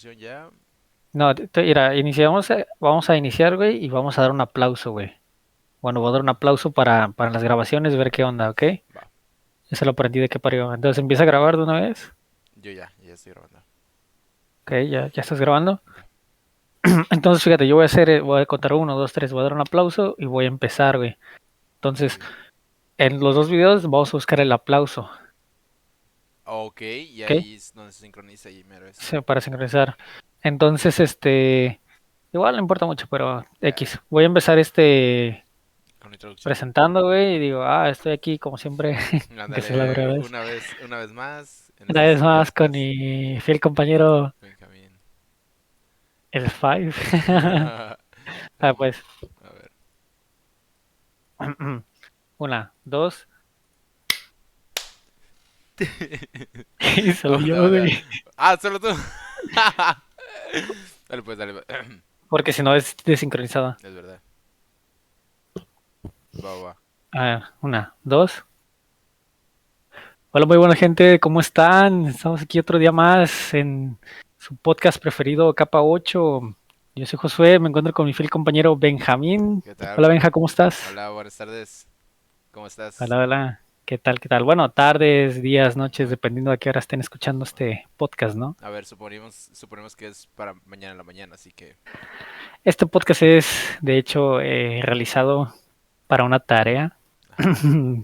grabación ya. No, mira, vamos a iniciar, güey, y vamos a dar un aplauso, güey. Bueno, voy a dar un aplauso para las grabaciones, ver qué onda, ¿ok? Va, Eso lo aprendí de qué parió. Entonces empieza a grabar de una vez. yo ya estoy grabando. Ok, ya estás grabando. Va. Entonces, fíjate, voy a contar uno, dos, tres, voy a dar un aplauso y voy a empezar, güey. Entonces, Muy... en los dos videos vamos a buscar el aplauso, Ok, y ¿ok? ahí es donde se sincroniza y mero es. Sí, para sincronizar. Entonces, igual no importa mucho, pero Ya, X. Voy a empezar con la introducción. presentando, güey, y digo, estoy aquí como siempre, que esa es la Ándale, primera vez. una vez más en Una este vez su más con podcast, mi fiel compañero, Benjamín. el Five. Vamos, Pues, a ver. una, dos, y solo Vamos, yo, güey. solo tú. Dale pues, dale. Porque si no es desincronizada. Es verdad. Va. Una, dos. Hola, muy buena gente, ¿cómo están? Estamos aquí otro día más en su podcast preferido, Capa 8. Yo soy Josué, me encuentro con mi fiel compañero Benjamín. ¿Qué tal? Hola, Benja, ¿cómo estás? Hola, buenas tardes. ¿Cómo estás? Hola, hola. ¿Qué tal? ¿Qué tal? Bueno, tardes, días, noches, dependiendo de a qué hora estén escuchando este podcast, ¿no? A ver, suponemos que es para mañana en la mañana, así que Este podcast es, de hecho, realizado para una tarea. ajá.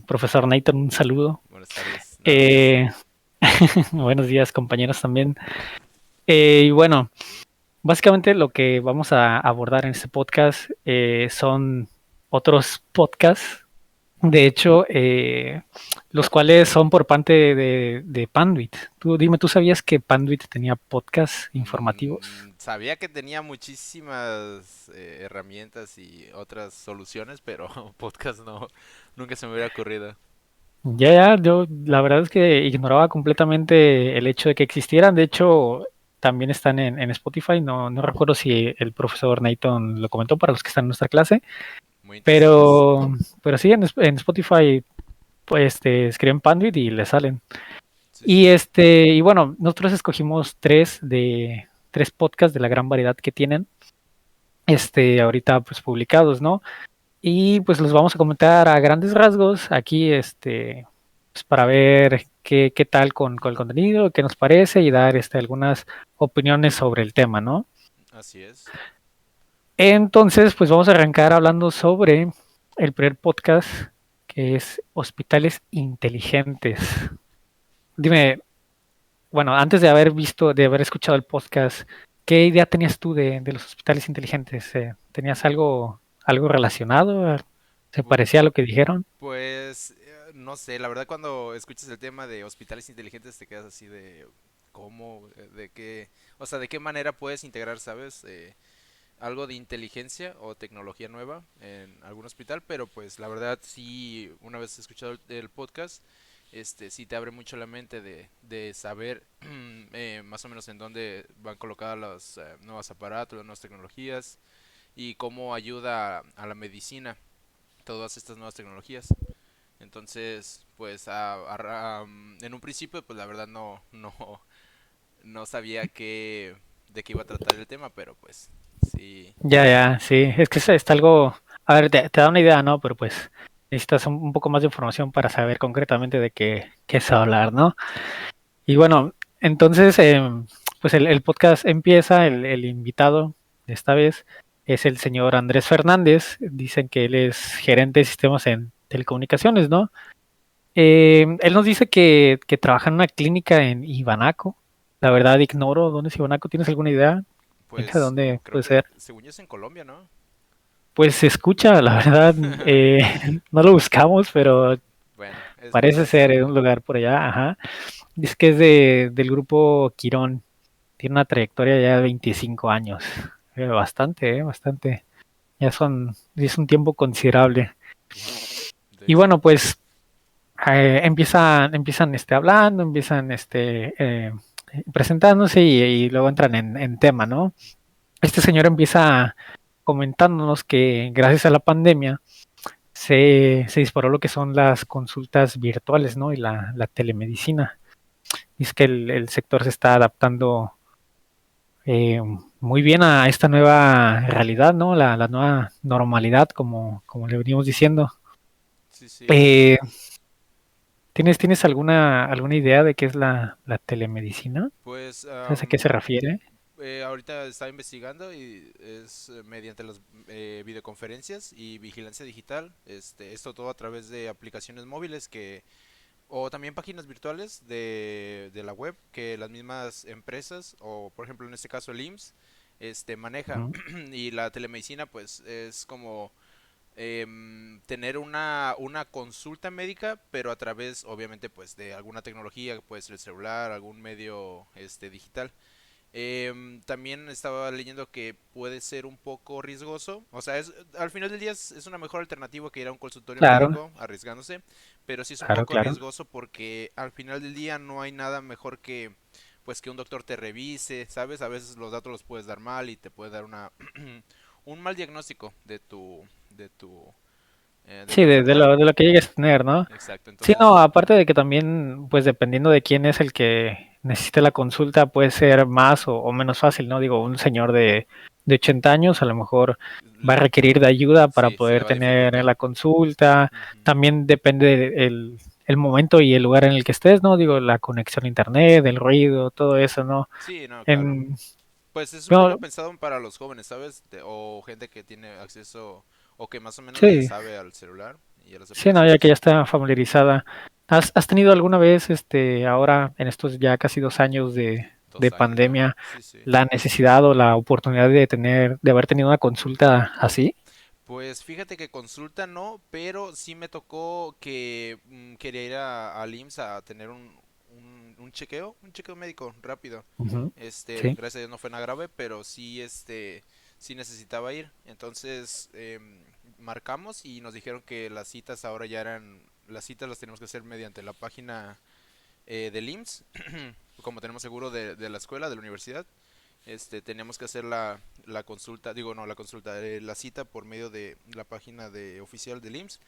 Profesor Nathan, un saludo. Buenas tardes. No, días. Eh, Buenos días, compañeros también. Y bueno, básicamente lo que vamos a abordar en este podcast son otros podcasts, de hecho, los cuales son por parte de Panduit. ¿Tú sabías que Panduit tenía podcasts informativos? Sabía que tenía muchísimas herramientas y otras soluciones, pero podcast no, nunca se me hubiera ocurrido. Yo la verdad es que ignoraba completamente el hecho de que existieran. De hecho, también están en Spotify. No recuerdo si el profesor Nathan lo comentó para los que están en nuestra clase, Muy interesantes. pero, pero sí, en Spotify pues escriben Panduit y le salen. Sí, Y sí. y bueno, nosotros escogimos tres podcasts de la gran variedad que tienen, ahorita pues publicados, ¿no? Y pues los vamos a comentar a grandes rasgos aquí, pues, para ver qué tal con el contenido, qué nos parece y dar algunas opiniones sobre el tema, ¿no? Así es. Entonces, pues vamos a arrancar hablando sobre el primer podcast, que es Hospitales Inteligentes. Dime, bueno, antes de haber escuchado el podcast, ¿qué idea tenías tú de los hospitales inteligentes? ¿Tenías algo relacionado? ¿Se Pu- parecía a lo que dijeron? Pues, no sé, la verdad cuando escuchas el tema de hospitales inteligentes te quedas así de cómo, de qué, o sea, de qué manera puedes integrar, ¿sabes? Algo de inteligencia o tecnología nueva en algún hospital, pero pues la verdad sí, una vez escuchado el podcast, sí te abre mucho la mente de saber más o menos en dónde van colocadas los nuevos aparatos, las nuevas tecnologías y cómo ayuda a la medicina todas estas nuevas tecnologías. Entonces, pues en un principio, pues la verdad no sabía de qué iba a tratar el tema, pero pues sí. Ya, sí, es que está algo, a ver, te da una idea, ¿no? Pero pues necesitas un poco más de información para saber concretamente de qué se va a hablar, ¿no? Y bueno, entonces, pues el podcast empieza, el invitado de esta vez es el señor Andrés Fernández. Dicen que él es gerente de sistemas en telecomunicaciones, ¿no? Él nos dice que trabaja en una clínica en Ibanaco. La verdad ignoro dónde es Ibanaco. ¿Tienes alguna idea? Venga, Pues ¿dónde creo puede que ser? según yo es en Colombia, ¿no? Pues se escucha, la verdad. No lo buscamos, pero Bueno, parece es ser un lugar por allá. Ajá. Dice que es del grupo Quirón. Tiene una trayectoria ya de 25 años. Bastante, bastante. Es un tiempo considerable. de Y hecho. bueno, pues empiezan hablando, empiezan presentándose y luego entran en tema, ¿no? Este señor empieza comentándonos que gracias a la pandemia se disparó lo que son las consultas virtuales, ¿no? Y la telemedicina. Dice que el sector se está adaptando eh, muy bien a esta nueva realidad, ¿no? La nueva normalidad, como le venimos diciendo. Sí, sí. Eh, ¿tienes alguna idea de qué es la telemedicina? Pues ¿Sabes a qué se refiere? ahorita estaba investigando y es mediante las videoconferencias y vigilancia digital. Esto todo a través de aplicaciones móviles o también páginas virtuales de la web que las mismas empresas o por ejemplo en este caso el IMSS maneja. Ujú. Y la telemedicina pues es como tener una consulta médica, pero a través, obviamente, pues de alguna tecnología, que puede ser el celular, algún medio digital. También estaba leyendo que puede ser un poco riesgoso, o sea, al final del día es una mejor alternativa que ir a un consultorio Claro, médico arriesgándose, pero sí es un claro, poco claro. riesgoso porque al final del día no hay nada mejor que pues que un doctor te revise, ¿sabes? A veces los datos los puedes dar mal y te puede dar una un mal diagnóstico de tu Sí, de, de enfermedad. lo, de lo que llegues a tener, ¿no? Exacto, Sí, no, entonces, aparte de que también, pues dependiendo de quién es el que necesite la consulta, puede ser más o menos fácil, ¿no? Digo, un señor de 80 años a lo mejor va a l- requerir de ayuda para sí, se le poder va a tener dificultar. la consulta. Ujú. También depende el momento y el lugar en el que estés, ¿no? Digo, la conexión a internet, el ruido, todo eso, ¿no? Sí, no, claro. En, Pues es un poco no, pensado para los jóvenes, ¿sabes? O gente que tiene acceso o que más o menos le sí, sabe al celular y a las sí, no, ya que ya aplicaciones. está familiarizada. ¿Has tenido alguna vez, ahora, en estos ya casi 2 años de 2 años ya. pandemia, Sí, sí. la necesidad o la oportunidad de haber tenido una consulta así? Pues fíjate que consulta no, pero sí me tocó que quería ir al IMSS a tener un chequeo médico rápido. Ujú. Sí, Gracias a Dios no fue nada grave, pero sí, sí necesitaba ir. Entonces, marcamos y nos dijeron que las citas ahora ya las citas las tenemos que hacer mediante la página del IMSS, como tenemos seguro de la escuela, de la universidad. Teníamos que hacer la consulta, digo no, la consulta, la cita por medio de la página oficial del IMSS.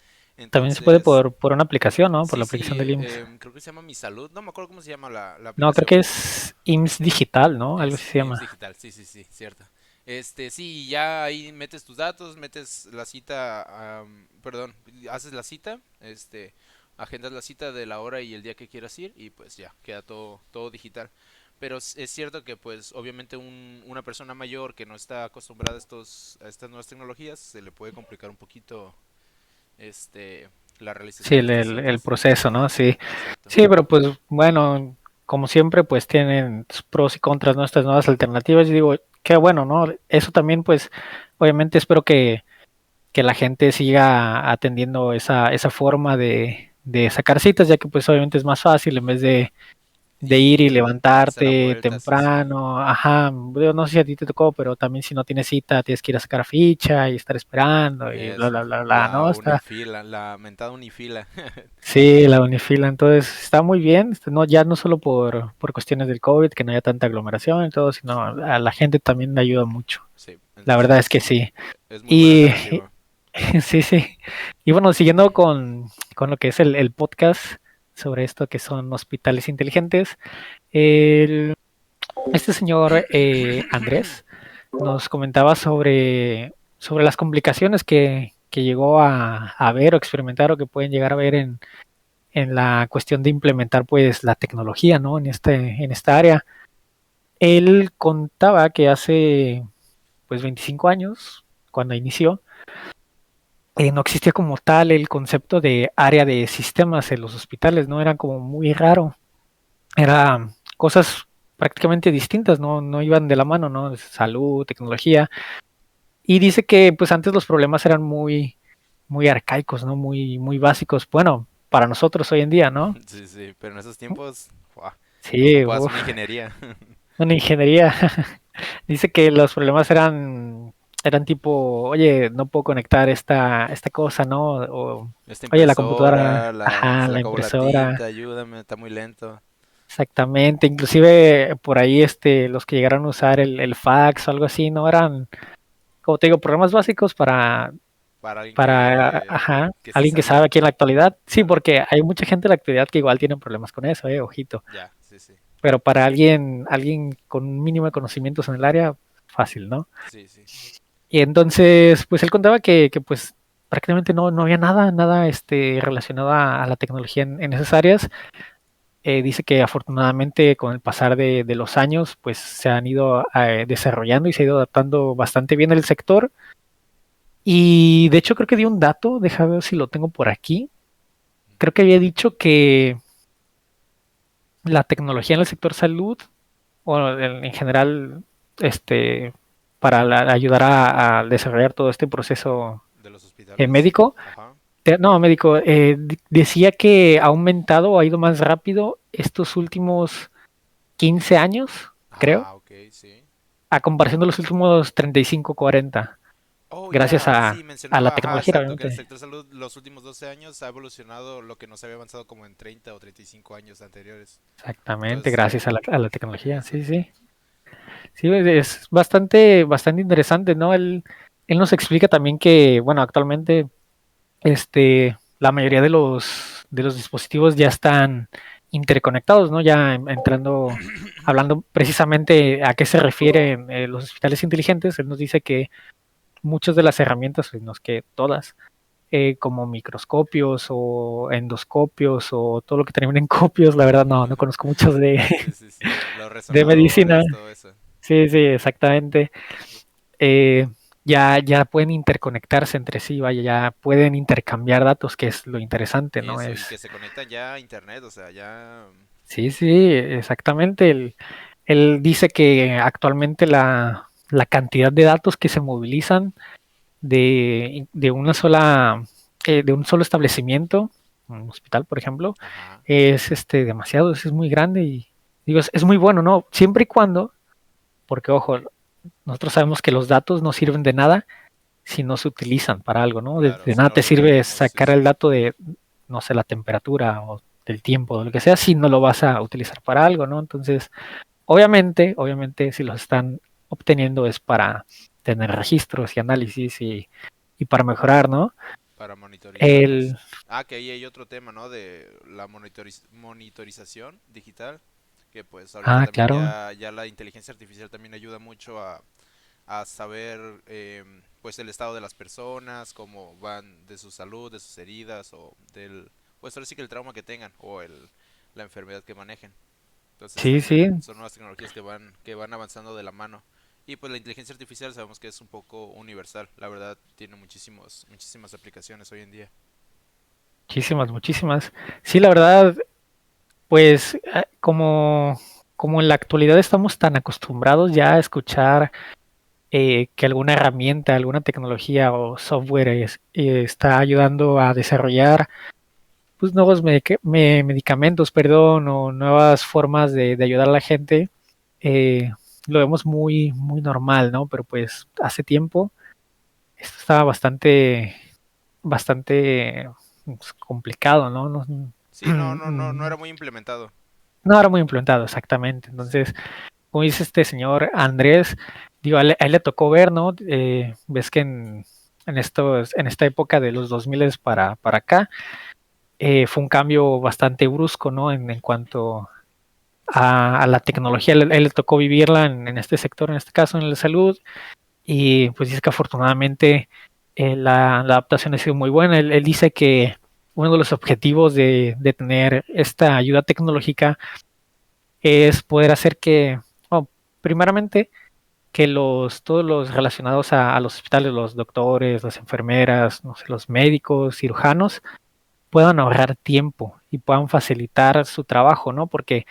también se puede Entonces, por una aplicación, ¿no? Por sí, la aplicación sí, del IMSS. creo que se llama Mi Salud, no me acuerdo cómo se llama la No, creo aplicación. que es IMSS Digital, ¿no? Algo así Eso, se IMSS llama. Digital, sí, sí, sí, cierto. Sí, ya ahí metes tus datos, metes la cita, perdón, haces la cita, agendas la cita de la hora y el día que quieras ir y pues ya, queda todo digital. Pero es cierto que pues obviamente una persona mayor que no está acostumbrada a estas nuevas tecnologías, se le puede complicar un poquito, este, la Sí, realización de el, estas el, el citas. proceso, ¿no? Sí. Exacto. Sí, pero pues bueno, como siempre, pues tienen sus pros y contras, ¿no? Estas nuevas alternativas. Y digo, qué bueno, ¿no? Eso también, pues, obviamente espero que la gente siga atendiendo esa forma de sacar citas, ya que pues obviamente es más fácil en vez de ir y Darse la levantarte vuelta, sí, sí. temprano. Ajá, yo no sé si a ti te tocó, pero también si no tienes cita, tienes que ir a sacar ficha y estar esperando y bla, Eso, bla, bla, bla, la ¿no? Está, unifila, la mentada unifila. sí, la unifila, entonces está muy bien, no, ya no solo por cuestiones del COVID, que no haya tanta aglomeración y todo, sino a la gente también le ayuda mucho. Sí, La verdad es que entonces sí. es muy buena Y alternativa. sí, sí. Y bueno, siguiendo con lo que es el podcast sobre esto que son hospitales inteligentes, el, este señor Andrés nos comentaba sobre las complicaciones que llegó a ver o experimentar o que pueden llegar a ver en la cuestión de implementar pues la tecnología, ¿no? En esta área. Él contaba que hace pues 25 años, cuando inició, no existía como tal el concepto de área de sistemas en los hospitales, ¿no? Era como muy raro. Era cosas prácticamente distintas, no iban de la mano, ¿no? Salud, tecnología. Y dice que pues antes los problemas eran muy arcaicos, ¿no? Muy básicos. Bueno, para nosotros hoy en día, ¿no? Sí, sí, pero en esos tiempos, ¡fua! Sí, Ocupabas uf, una ingeniería. una ingeniería. Dice que los problemas eran tipo, oye, no puedo conectar esta cosa, ¿no? O, Esta oye, la computadora, impresora, ajá, se le la acabó la impresora, tinta, ayúdame, está muy lento. exactamente. Inclusive por ahí, los que llegaron a usar el fax o algo así, ¿no? Eran, como te digo, programas básicos Para alguien para, ajá, que sí alguien que sabe sabía. aquí en la actualidad. Sí, Claro. porque hay mucha gente en la actualidad que igual tienen problemas con eso, ojito. Ya, sí, sí. pero para alguien con un mínimo de conocimientos en el área, fácil, ¿no? Sí, sí. Y entonces, pues él contaba que pues prácticamente no había nada relacionado a la tecnología en esas áreas. Dice que afortunadamente con el pasar de los años, pues se han ido desarrollando y se ha ido adaptando bastante bien el sector. Y de hecho creo que dio un dato, déjame ver si lo tengo por aquí. Creo que había dicho que la tecnología en el sector salud, o en general, este, para ayudar a desarrollar todo este proceso De los hospitales. médico, Ajá. no, médico, decía que ha aumentado o ha ido más rápido estos últimos 15 años, creo, Ah, ok, sí. a comparación de los últimos 35, 40, Oh, gracias ya, sí, a la mencionaba, ajá, tecnología, exacto, que el obviamente. sector salud los últimos 12 años ha evolucionado lo que no se había avanzado como en 30 o 35 años anteriores. Exactamente, Entonces, gracias a la sí, tecnología, sí, exacto. sí. Sí, es bastante interesante, ¿no? Él nos explica también que, bueno, actualmente, la mayoría de los dispositivos ya están interconectados, ¿no? Ya entrando, hablando precisamente a qué se refieren los hospitales inteligentes, él nos dice que muchas de las herramientas, pues, no es que todas, como microscopios o endoscopios o todo lo que termina en copios, la verdad no conozco muchos Sí, sí, sí, los de medicina. resonadores, todo eso. Sí, sí, exactamente. Eh, ya pueden interconectarse entre sí, vaya, ya pueden intercambiar datos, que es lo interesante, ¿no? Eso, y que se conectan ya a internet, o sea, ya... Sí, sí, exactamente. Él dice que actualmente la cantidad de datos que se movilizan de una sola, de un solo establecimiento, un hospital, por ejemplo, Ajá, es demasiado, es muy grande y digo, es muy bueno, ¿no? Siempre y cuando, porque ojo, nosotros sabemos que los datos no sirven de nada si no se utilizan para algo, ¿no? claro, De si nada no te lo sirve utilizamos, sí, sacar sí. el dato de, no sé, la temperatura o del tiempo o lo que sea, si no lo vas a utilizar para algo, ¿no? Entonces, obviamente, si los están obteniendo es para tener registros y análisis y para mejorar, ¿no? Para monitorizarlos. El, Ah, que ahí hay otro tema, ¿no? De la monitorización digital, que pues ahorita también claro. ya la inteligencia artificial también ayuda mucho a saber pues el estado de las personas, cómo van de su salud, de sus heridas o del, pues ahora sí que el trauma que tengan o la enfermedad que manejen. Entonces Sí, también sí, son nuevas tecnologías que van avanzando de la mano. Y pues la inteligencia artificial sabemos que es un poco universal. La verdad tiene muchísimas aplicaciones hoy en día. muchísimas. Sí, la verdad, pues como en la actualidad estamos tan acostumbrados ya a escuchar que alguna herramienta, alguna tecnología o software está ayudando a desarrollar pues, nuevos medicamentos, perdón, o nuevas formas de ayudar a la gente, eh, lo vemos muy normal, ¿no? Pero pues hace tiempo esto estaba bastante pues, complicado, ¿no? Sí, no era muy implementado. No era muy implementado, exactamente. Entonces, como dice este señor Andrés, digo, a él le tocó ver, ¿no? Ves que en esta época de los 2000 para acá, fue un cambio bastante brusco, ¿no? En cuanto a la tecnología, él le tocó vivirla en este sector, en este caso en la salud, y pues dice que afortunadamente la adaptación ha sido muy buena. Él dice que uno de los objetivos de tener esta ayuda tecnológica es poder hacer que, bueno, primeramente, que todos los relacionados a los hospitales, los doctores, las enfermeras, no sé, los médicos, cirujanos, puedan ahorrar tiempo y puedan facilitar su trabajo, ¿no? Porque,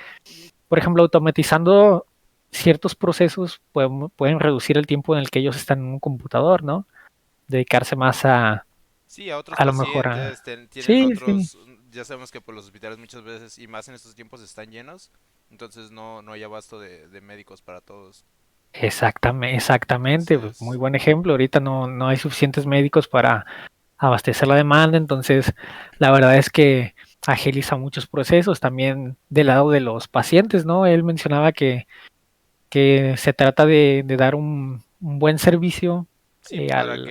por ejemplo, automatizando ciertos procesos pueden reducir el tiempo en el que ellos están en un computador, ¿no? Dedicarse más Sí, a otros a lo mejor a... pacientes, tienen Sí, sí, otros, ya sabemos que por los hospitales muchas veces, y más en estos tiempos, están llenos, entonces no hay abasto de médicos para todos. exactamente, pues, muy Entonces, buen ejemplo. Ahorita no hay suficientes médicos para abastecer la demanda, entonces la verdad es que agiliza muchos procesos también del lado de los pacientes, ¿no? Él mencionaba que se trata de dar un buen servicio sí, al...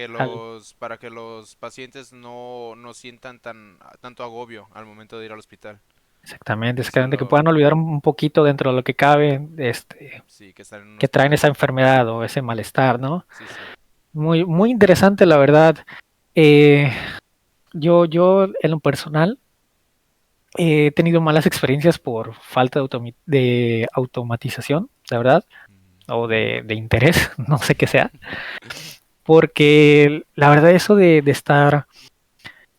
para que los pacientes no sientan tanto agobio al momento de ir al hospital. exactamente, Que exactamente, que solo, puedan olvidar un poquito dentro de lo que cabe, sí, que están en un que traen esa hospital. enfermedad o ese malestar, ¿no? Sí, sí. Muy, muy interesante, la verdad. Eh, yo en lo personal he tenido malas experiencias por falta de automatización, la verdad, o de interés, no sé qué sea, porque la verdad eso de estar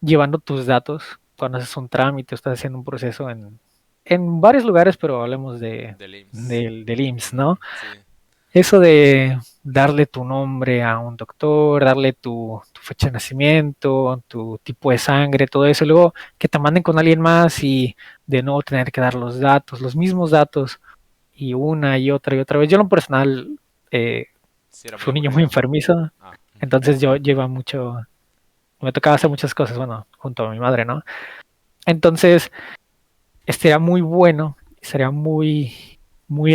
llevando tus datos cuando haces un trámite o estás haciendo un proceso en varios lugares, pero hablemos Del IMSS. del IMSS, ¿no? Sí, Eso de darle tu nombre a un doctor, darle tu fecha de nacimiento, tu tipo de sangre, todo eso, y luego que te manden con alguien más y de nuevo tener que dar los datos, los mismos datos, y una y otra vez. Yo en lo personal eh, sí, era muy fui un niño muy aburrido. enfermizo, Ah, entonces yo lleva mucho, me tocaba hacer muchas cosas, bueno, junto a mi madre, ¿no? Entonces, era muy bueno, sería muy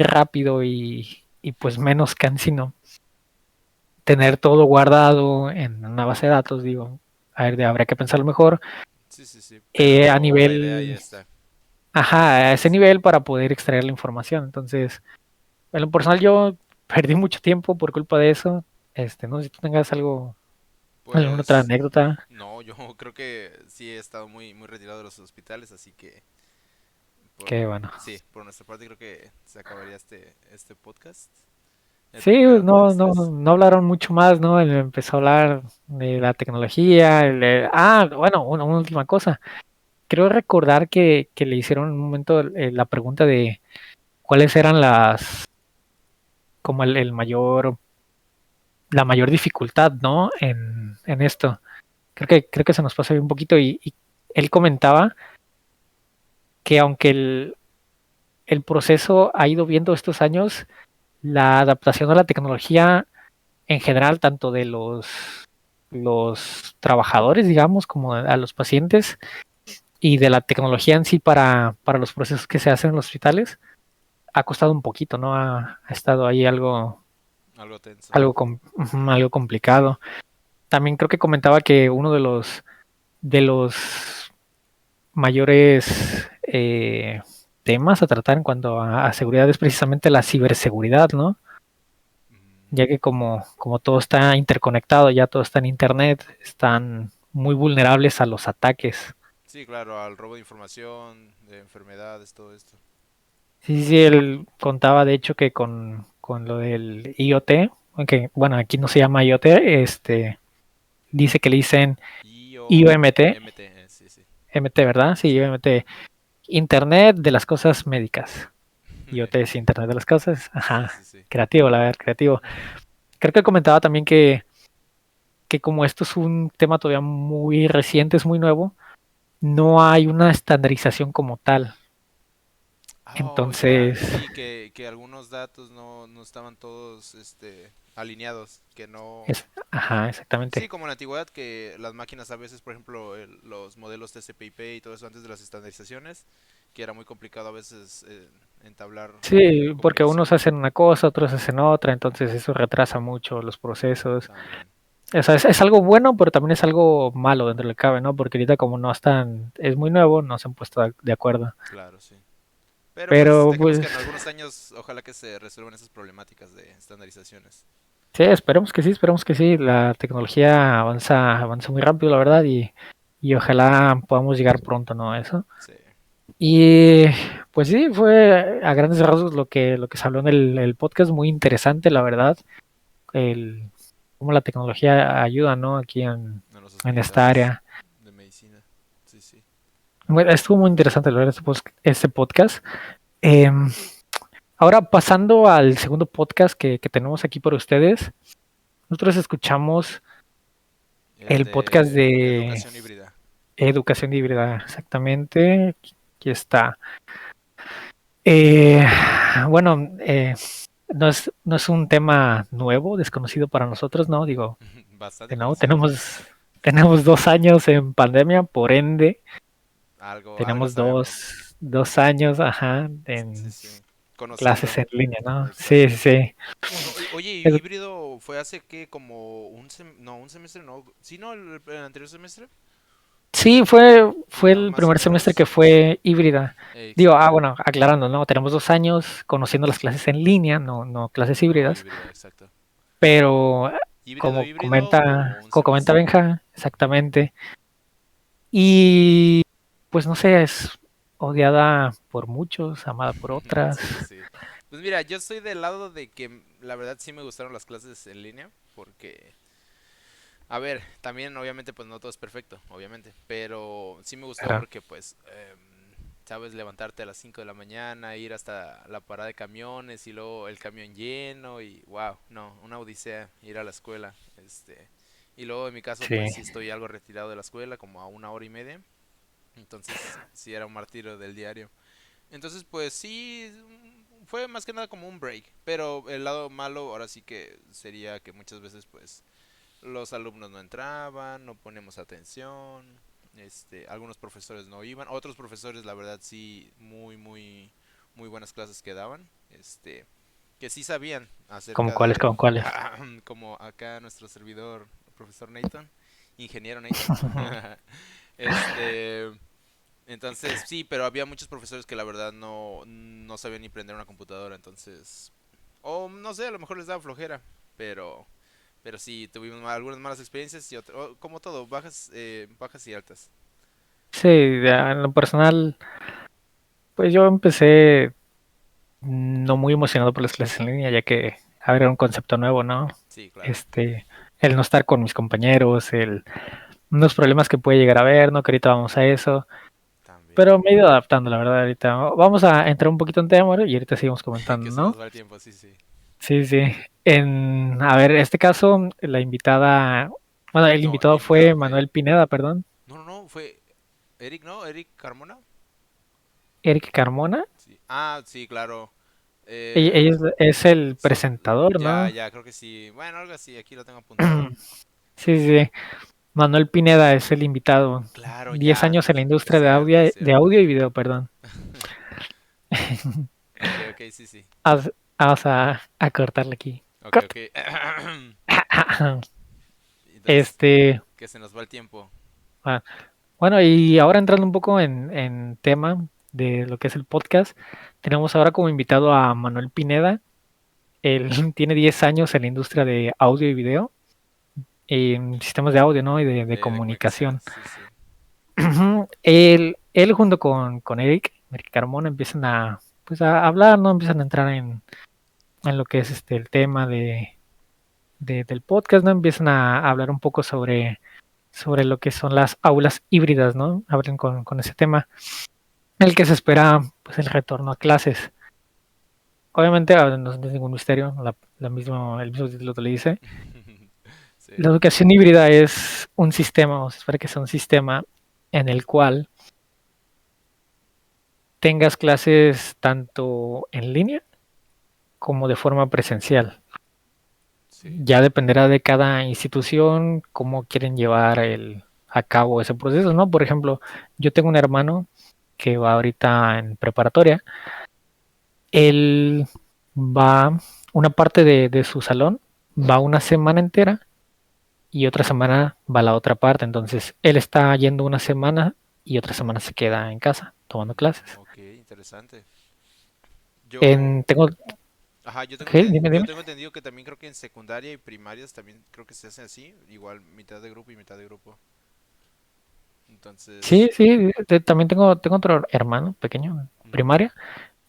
rápido y pues menos cansino tener todo guardado en una base de datos, digo, a ver, habría que pensarlo mejor, sí, sí, sí. a Pero la idea ya nivel, está. ajá, a ese nivel para poder extraer la información. Entonces, en lo personal yo perdí mucho tiempo por culpa de eso. No sé si tú tengas alguna otra Pues anécdota. no, yo creo que sí he estado muy, muy retirado de los hospitales, así que Que bueno. sí, por nuestra parte creo que se acabaría este podcast. El Sí, primero, no, no hablaron mucho más, ¿no? Él empezó a hablar de la tecnología. Bueno, una última cosa. Creo recordar que le hicieron en un momento la pregunta de cuáles eran como la mayor dificultad, ¿no? En esto. Creo que se nos pasó ahí un poquito y él comentaba que aunque el proceso ha ido viendo estos años, la adaptación a la tecnología en general, tanto de los trabajadores, digamos, como a los pacientes, y de la tecnología en sí para los procesos que se hacen en los hospitales, ha costado un poquito, ¿no? Ha estado ahí algo tenso. algo complicado. También creo que comentaba que uno de los mayores temas a tratar en cuanto a seguridad es precisamente la ciberseguridad, ¿no? Mm, Ya que como todo está interconectado, ya todo está en internet, están muy vulnerables a los ataques. sí, claro, al robo de información, de enfermedades, todo esto. Sí, sí, él contaba de hecho que con lo del IoT, aunque bueno, aquí no se llama IoT, dice que le dicen Y o IOMT, MT, sí, sí. MT, ¿verdad? Sí, Sí. IoMT, Internet de las cosas médicas. IoT es Internet de las cosas, Sí, ajá, sí, sí. creativo, la verdad, creativo. Creo que comentaba también que como esto es un tema todavía muy reciente, es muy nuevo, no hay una estandarización como tal. Oh, ya, Entonces, sí, que algunos datos no estaban todos alineados, que no. ajá, Sí, exactamente. como en la antigüedad, que las máquinas a veces, por ejemplo, los modelos TCP/IP y todo eso antes de las estandarizaciones, que era muy complicado a veces entablar Sí, porque comunicación unos hacen una cosa, otros hacen otra, entonces eso retrasa mucho los procesos. también. O sea, es algo bueno, pero también es algo malo dentro del cabe, ¿no? Porque ahorita como no están, es muy nuevo, no se han puesto de acuerdo. Claro, sí. Pero pues Pero dejemos que pues en algunos años ojalá que se resuelvan esas problemáticas de estandarizaciones. sí, esperemos que sí, esperemos que sí. La tecnología avanza muy rápido, la verdad, y ojalá podamos llegar pronto, ¿no? A eso. Sí. Y pues sí, fue a grandes rasgos lo que se habló en el podcast, muy interesante, la verdad, el cómo la tecnología ayuda, ¿no? Aquí En los en esta hospitales área. de medicina. Sí, sí. Bueno, estuvo muy interesante, la verdad, este podcast. Em, Ahora, pasando al segundo podcast que tenemos aquí para ustedes, nosotros escuchamos El el podcast de de educación híbrida. educación híbrida, exactamente. Aquí está. Eh, bueno, no es un tema nuevo, desconocido para nosotros, ¿no? Digo, Bastante no, conocido. tenemos 2 años en pandemia, por ende, Algo tenemos sabemos. dos años, ajá, Sí, en sí. Conociendo. clases en línea, ¿no? Sí, sí, Exacto. sí. Oye, Edu- híbrido fue hace que como no, un semestre no. Sí, no, el anterior semestre. Sí, fue No, el más o primer semestre que menos. fue híbrida. Digo, Exacto. bueno, aclarando, ¿no? Tenemos 2 años conociendo las clases en línea, no clases No híbridas, híbrida, exacto. pero Híbrido, como híbrido, como comenta, un como comenta semestre. Benja, exactamente. Y pues no sé, es odiada por muchos, amada por otras. Sí, sí. Pues mira, yo estoy del lado de que la verdad sí me gustaron las clases en línea, porque, a ver, también obviamente pues no todo es perfecto, obviamente, pero sí me gustó Claro. porque pues, sabes, levantarte a las 5 de la mañana, ir hasta la parada de camiones y luego el camión lleno y wow, no, una odisea ir a la escuela, y luego en mi caso Sí, pues sí estoy algo retirado de la escuela, como a 1 hora y media, entonces sí era un martirio del diario. Entonces, pues sí, fue más que nada como un break. Pero el lado malo ahora sí que sería que muchas veces pues los alumnos no entraban, no ponemos atención, algunos profesores no iban, otros profesores la verdad sí muy buenas clases que daban, que sí sabían como acerca cuáles, de como cuáles. como acá nuestro servidor, profesor Nathan, ingeniero Nathan. este entonces, sí, pero había muchos profesores que la verdad no sabían ni prender una computadora, entonces, o no sé, a lo mejor les daba flojera, pero, pero sí, tuvimos algunas malas experiencias y otras, como todo, bajas y altas. Sí, en lo personal, pues yo empecé no muy emocionado por las clases en línea, ya que, a ver, era un concepto nuevo, ¿no? Sí, claro, Este, el no estar con mis compañeros, unos problemas que puede llegar a haber, ¿no? Que ahorita vamos a eso. también. Pero me he ido adaptando, la verdad, ahorita. Vamos a entrar un poquito en tema, ¿no? Y ahorita seguimos Que comentando, se ¿no? nos va el tiempo, sí, sí. Sí, sí. A ver, este caso, la invitada, bueno, el No, el invitado fue invitado fue, Manuel Pineda, perdón, no, fue Eric, ¿no? Eric Carmona. Eric Carmona. Sí. Ah, sí, claro. Ella es el So- presentador, ya, ¿no? ya, creo que sí. Bueno, algo así, aquí lo tengo apuntado. Sí, sí, sí. Manuel Pineda es el invitado. Claro, 10 ya. años en la industria Cierto, de cierto. audio y video, perdón. Ok, ok, sí, sí. Vamos a cortarle aquí. Ok, Cut. ok. Entonces, Este, que se nos va el tiempo. ah, bueno, y ahora entrando un poco en tema de lo que es el podcast, tenemos ahora como invitado a Manuel Pineda. Él tiene 10 años en la industria de audio y video, en sistemas de audio, ¿no? Y de De comunicaciones, comunicación. sí, sí. Él junto con Eric Carmona, empiezan pues a hablar, ¿no? Empiezan a entrar en lo que es el tema del podcast, ¿no? Empiezan a hablar un poco sobre lo que son las aulas híbridas, ¿no? Hablan con ese tema, en el que se espera pues el retorno a clases. Obviamente no es ningún misterio, el mismo título te lo dice. Sí, La educación híbrida es un sistema, o se espera que sea un sistema en el cual tengas clases tanto en línea como de forma presencial. sí. Ya dependerá de cada institución cómo quieren llevar a cabo ese proceso, ¿no? Por ejemplo, yo tengo un hermano que va ahorita en preparatoria. Él va, una parte de su salón va una semana entera y otra semana va a la otra parte. Entonces, él está yendo una semana y otra semana se queda en casa tomando clases. Ok, interesante. Yo, En, tengo, ajá, ok, dime, yo dime. tengo entendido que también creo que en secundaria y primarias también creo que se hace así, igual mitad de grupo y mitad de grupo. Sí, Entonces, sí, también tengo otro hermano pequeño, en ujú, primaria.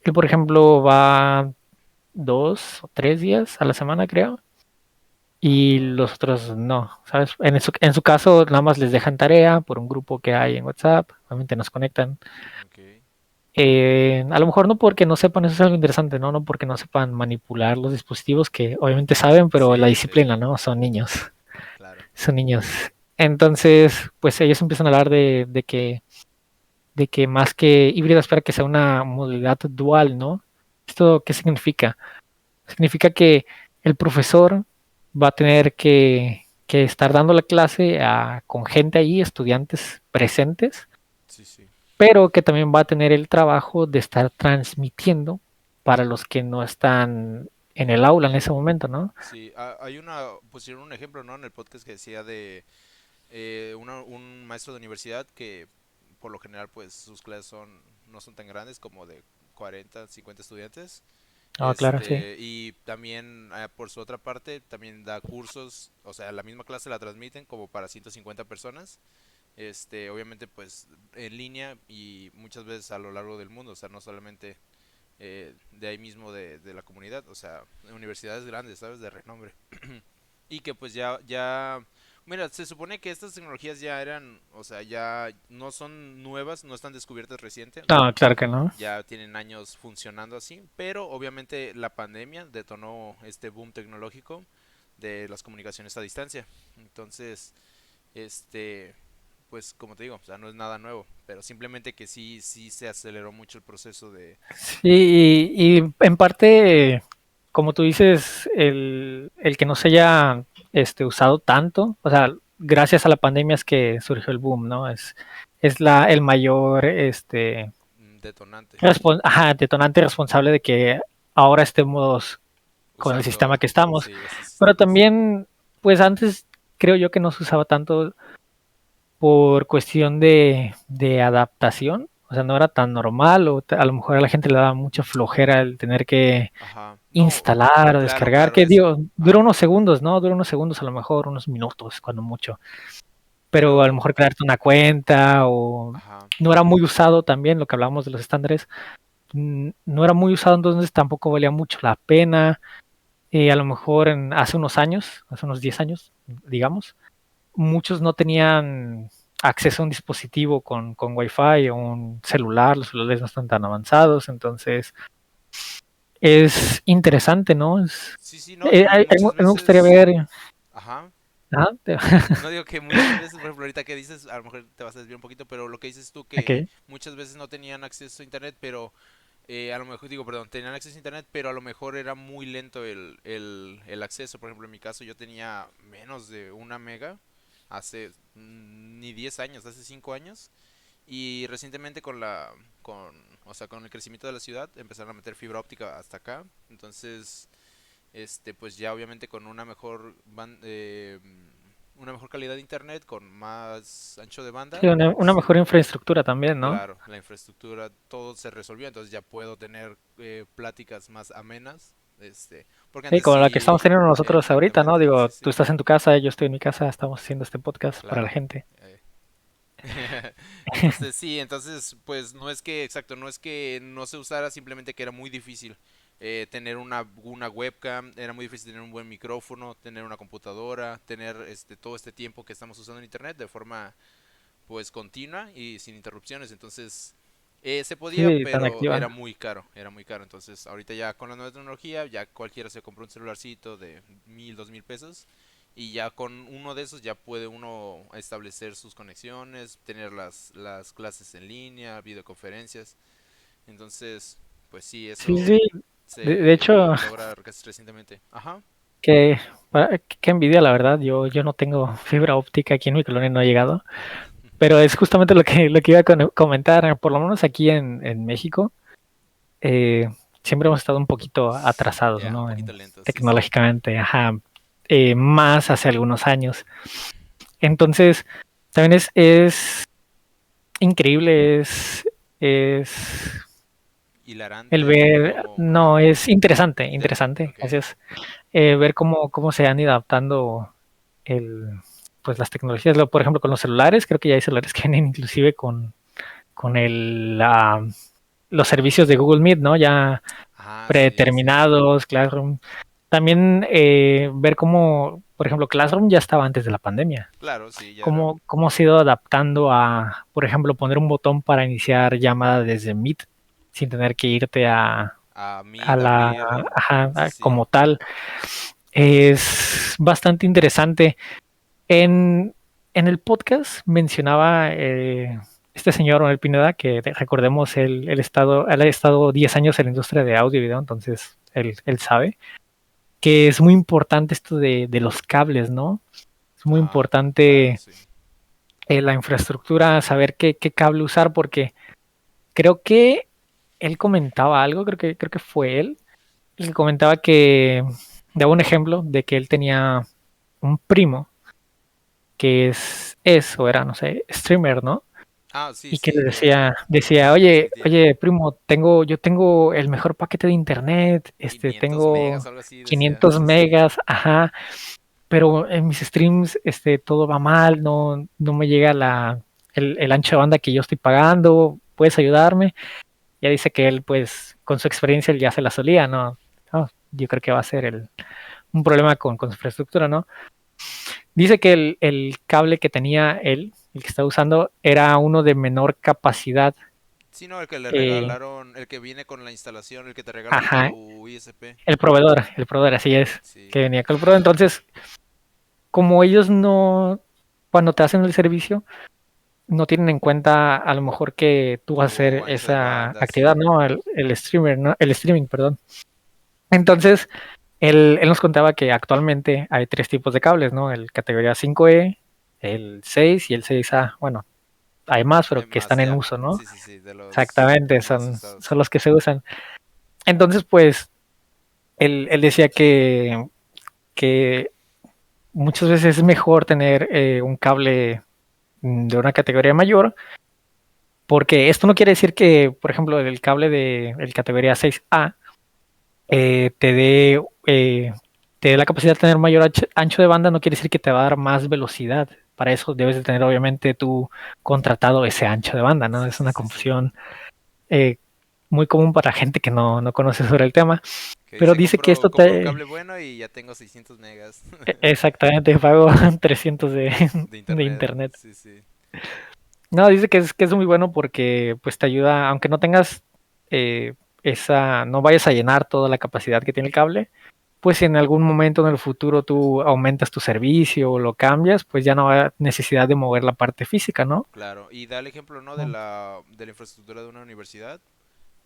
Él, por ejemplo, va 2 o 3 días a la semana, creo, y wow, los otros no, ¿sabes? En su caso, nada más les dejan tarea por un grupo que hay en WhatsApp, obviamente nos conectan. ok. A lo mejor no porque no sepan, eso es algo interesante, ¿no? No porque no sepan manipular los dispositivos, que obviamente saben, pero la Sí, sí, disciplina, ¿no? Son niños, claro. son niños. Entonces, pues ellos empiezan a hablar de que más que híbrida espera que sea una modalidad dual, ¿no? ¿Esto qué significa? Significa que el profesor va a tener que estar dando la clase con gente ahí, estudiantes presentes, Sí, sí. pero que también va a tener el trabajo de estar transmitiendo para los que no están en el aula en ese momento, ¿no? Sí, pusieron un ejemplo, ¿no? En el podcast que decía un maestro de universidad que por lo general pues sus clases no son tan grandes, como de 40 50 estudiantes. Ah, claro, sí. Y también por su otra parte también da cursos, o sea, la misma clase la transmiten como para 150 personas. Obviamente pues en línea y muchas veces a lo largo del mundo, o sea, no solamente de ahí mismo de la comunidad, o sea, universidades grandes, ¿sabes? De renombre. Y que pues mira, se supone que estas tecnologías ya eran, o sea, ya no son nuevas, no están descubiertas reciente, No, claro que no. ya tienen años funcionando así, pero obviamente la pandemia detonó este boom tecnológico de las comunicaciones a distancia. Entonces, este, pues como te digo, o sea, no es nada nuevo, pero simplemente que sí se aceleró mucho el proceso de... Sí, y en parte, como tú dices, el que no se haya usado tanto, o sea, gracias a la pandemia es que surgió el boom, ¿no? Es el mayor detonante. ajá, detonante responsable de que ahora estemos con el sistema Usando, que estamos. sí, estos Pero sistemas. también, pues antes creo yo que no se usaba tanto por cuestión de adaptación, o sea, no era tan normal, o a lo mejor a la gente le daba mucha flojera el tener que Ajá. No, instalar o claro, descargar, claro, que eso. digo, dura Ajá. unos segundos, ¿no? Dura unos segundos, a lo mejor unos minutos, cuando mucho. Pero a lo Pero, mejor crearte una cuenta o ajá. no era muy usado también, lo que hablábamos de los estándares, no era muy usado, entonces tampoco valía mucho la pena. A lo mejor hace unos años, hace unos 10 años, digamos, muchos no tenían acceso a un dispositivo con Wi-Fi o un celular, los celulares no están tan avanzados, entonces es interesante, ¿no? Sí, sí, ¿no? Y muchas Me gustaría veces, ver. ajá. ¿Ah? No digo que muchas veces, por ejemplo, ahorita que dices, a lo mejor te vas a desviar un poquito, pero lo que dices tú que Ok. muchas veces no tenían acceso a internet, pero a lo mejor, digo, perdón, tenían acceso a internet, pero a lo mejor era muy lento el acceso. Por ejemplo, en mi caso yo tenía menos de 1 mega hace ni 10 años, hace 5 años. Y recientemente o sea, con el crecimiento de la ciudad empezaron a meter fibra óptica hasta acá. Entonces, pues ya obviamente con una mejor calidad de internet, con más ancho de Sí, banda, una mejor infraestructura también, ¿no? claro, la infraestructura, todo se resolvió, entonces ya puedo tener pláticas más amenas, porque Sí, antes como la que estamos sí, teniendo nosotros ahorita, ¿no? exactamente, sí, Digo, tú sí, estás en tu casa, yo estoy en mi casa, estamos haciendo este podcast para la claro. gente. eh, Entonces, sí, entonces, pues no es que, exacto, no es que no se usara, simplemente que era muy difícil tener una webcam, era muy difícil tener un buen micrófono, tener una computadora, tener todo este tiempo que estamos usando en internet de forma pues continua y sin interrupciones. Entonces, se podía, Sí, tan pero activa. era muy caro. Entonces, ahorita ya con la nueva tecnología, ya cualquiera se compra un celularcito de 1,000, 2,000 pesos y ya con uno de esos ya puede uno establecer sus conexiones, tener las clases en línea, videoconferencias. Entonces, pues sí, Sí, eso sí. De se hecho, logra recientemente. Ajá. que, qué envidia, la verdad. Yo no tengo fibra óptica aquí en mi colonia, no ha llegado. Pero es justamente lo que iba a comentar. Por lo menos aquí en México, eh, siempre hemos estado un poquito atrasados, Ya, un ¿no? poquito lento, sí, sí. Tecnológicamente, ajá. Más hace algunos años. Entonces, también es increíble, es el Hilarante ver ver, cómo, no, ajá, es interesante, interesante, ok, gracias. Ver cómo se han ido adaptando el, pues las tecnologías. Por ejemplo, con los celulares, creo que ya hay celulares que vienen inclusive con los servicios de Google Meet, ¿no? Ya ah, sí, sí, sí, predeterminados, Classroom. También ver cómo, por ejemplo, Classroom ya estaba antes de la pandemia. claro, sí, ya era Cómo se ha ido adaptando a, por ejemplo, poner un botón para iniciar llamada desde Meet sin tener que irte a a Meet, la, abrir, ajá, sí, sí, como tal. Es bastante interesante. En el podcast mencionaba este señor Manuel Pineda, que recordemos, él ha estado 10 años en la industria de audio y video, entonces él sabe que es muy importante esto de los cables, ¿no? Es muy ah, claro, importante sí, la infraestructura, saber qué cable usar, porque creo que él comentaba algo, creo que fue él, el que comentaba que daba un ejemplo de que él tenía un primo que es o era, no sé, streamer, ¿no? Ah, sí, Y que sí, le que decía, oye, transmitía. oye, primo, yo tengo el mejor paquete de internet, 500 megas, tengo algo así decía. 500 Sí, sí. megas, ajá, pero en mis streams, todo va mal, no me llega el ancho de banda que yo estoy pagando, ¿puedes ayudarme? Ya dice que él, pues, con su experiencia, él ya se la solía, ¿no? No, yo creo que va a ser un problema con su infraestructura, ¿no? Dice que el cable que tenía él, el que está usando, era uno de menor capacidad. Sí, no, el que le Eh, regalaron, el que viene con la instalación, el que te regalan ajá, tu ISP. el proveedor, así es, Sí, que venía con el proveedor. Entonces, como ellos no, cuando te hacen el servicio, no tienen en cuenta a lo mejor que tú vas a hacer tu ancho de esa banda, actividad, sí. ¿no? El streamer, ¿no? El streaming, perdón. Entonces, él nos contaba que actualmente hay tres tipos de cables, ¿no? El categoría 5E, el 6 y el 6A. Bueno, hay más, Hay pero que más están en ya. uso, ¿no? Sí, sí, sí, de Exactamente, los más usados. son los que se usan. Entonces, pues, él decía que muchas veces es mejor tener un cable de una categoría mayor, porque esto no quiere decir que, por ejemplo, el cable de el categoría 6A eh, te dé eh, te dé la capacidad de tener mayor ancho de banda, no quiere decir que te va a dar más velocidad. Para eso debes de tener, obviamente, tú contratado ese ancho de banda, ¿no? Sí, Es sí, una sí, sí. confusión eh, muy común para gente que no conoce sobre el tema. Que Pero dice, dice que esto compro un te... cable bueno y ya tengo 600 megas Exactamente, pago 300 de de internet. internet. Sí, sí. No, dice que es muy bueno porque pues te ayuda, aunque no tengas eh, no vayas a llenar toda la capacidad que tiene el cable, pues si en algún momento en el futuro tú aumentas tu servicio o lo cambias, pues ya no hay necesidad de mover la parte física, ¿no? Claro. Y da el ejemplo, ¿no? Mm. De la infraestructura de una universidad.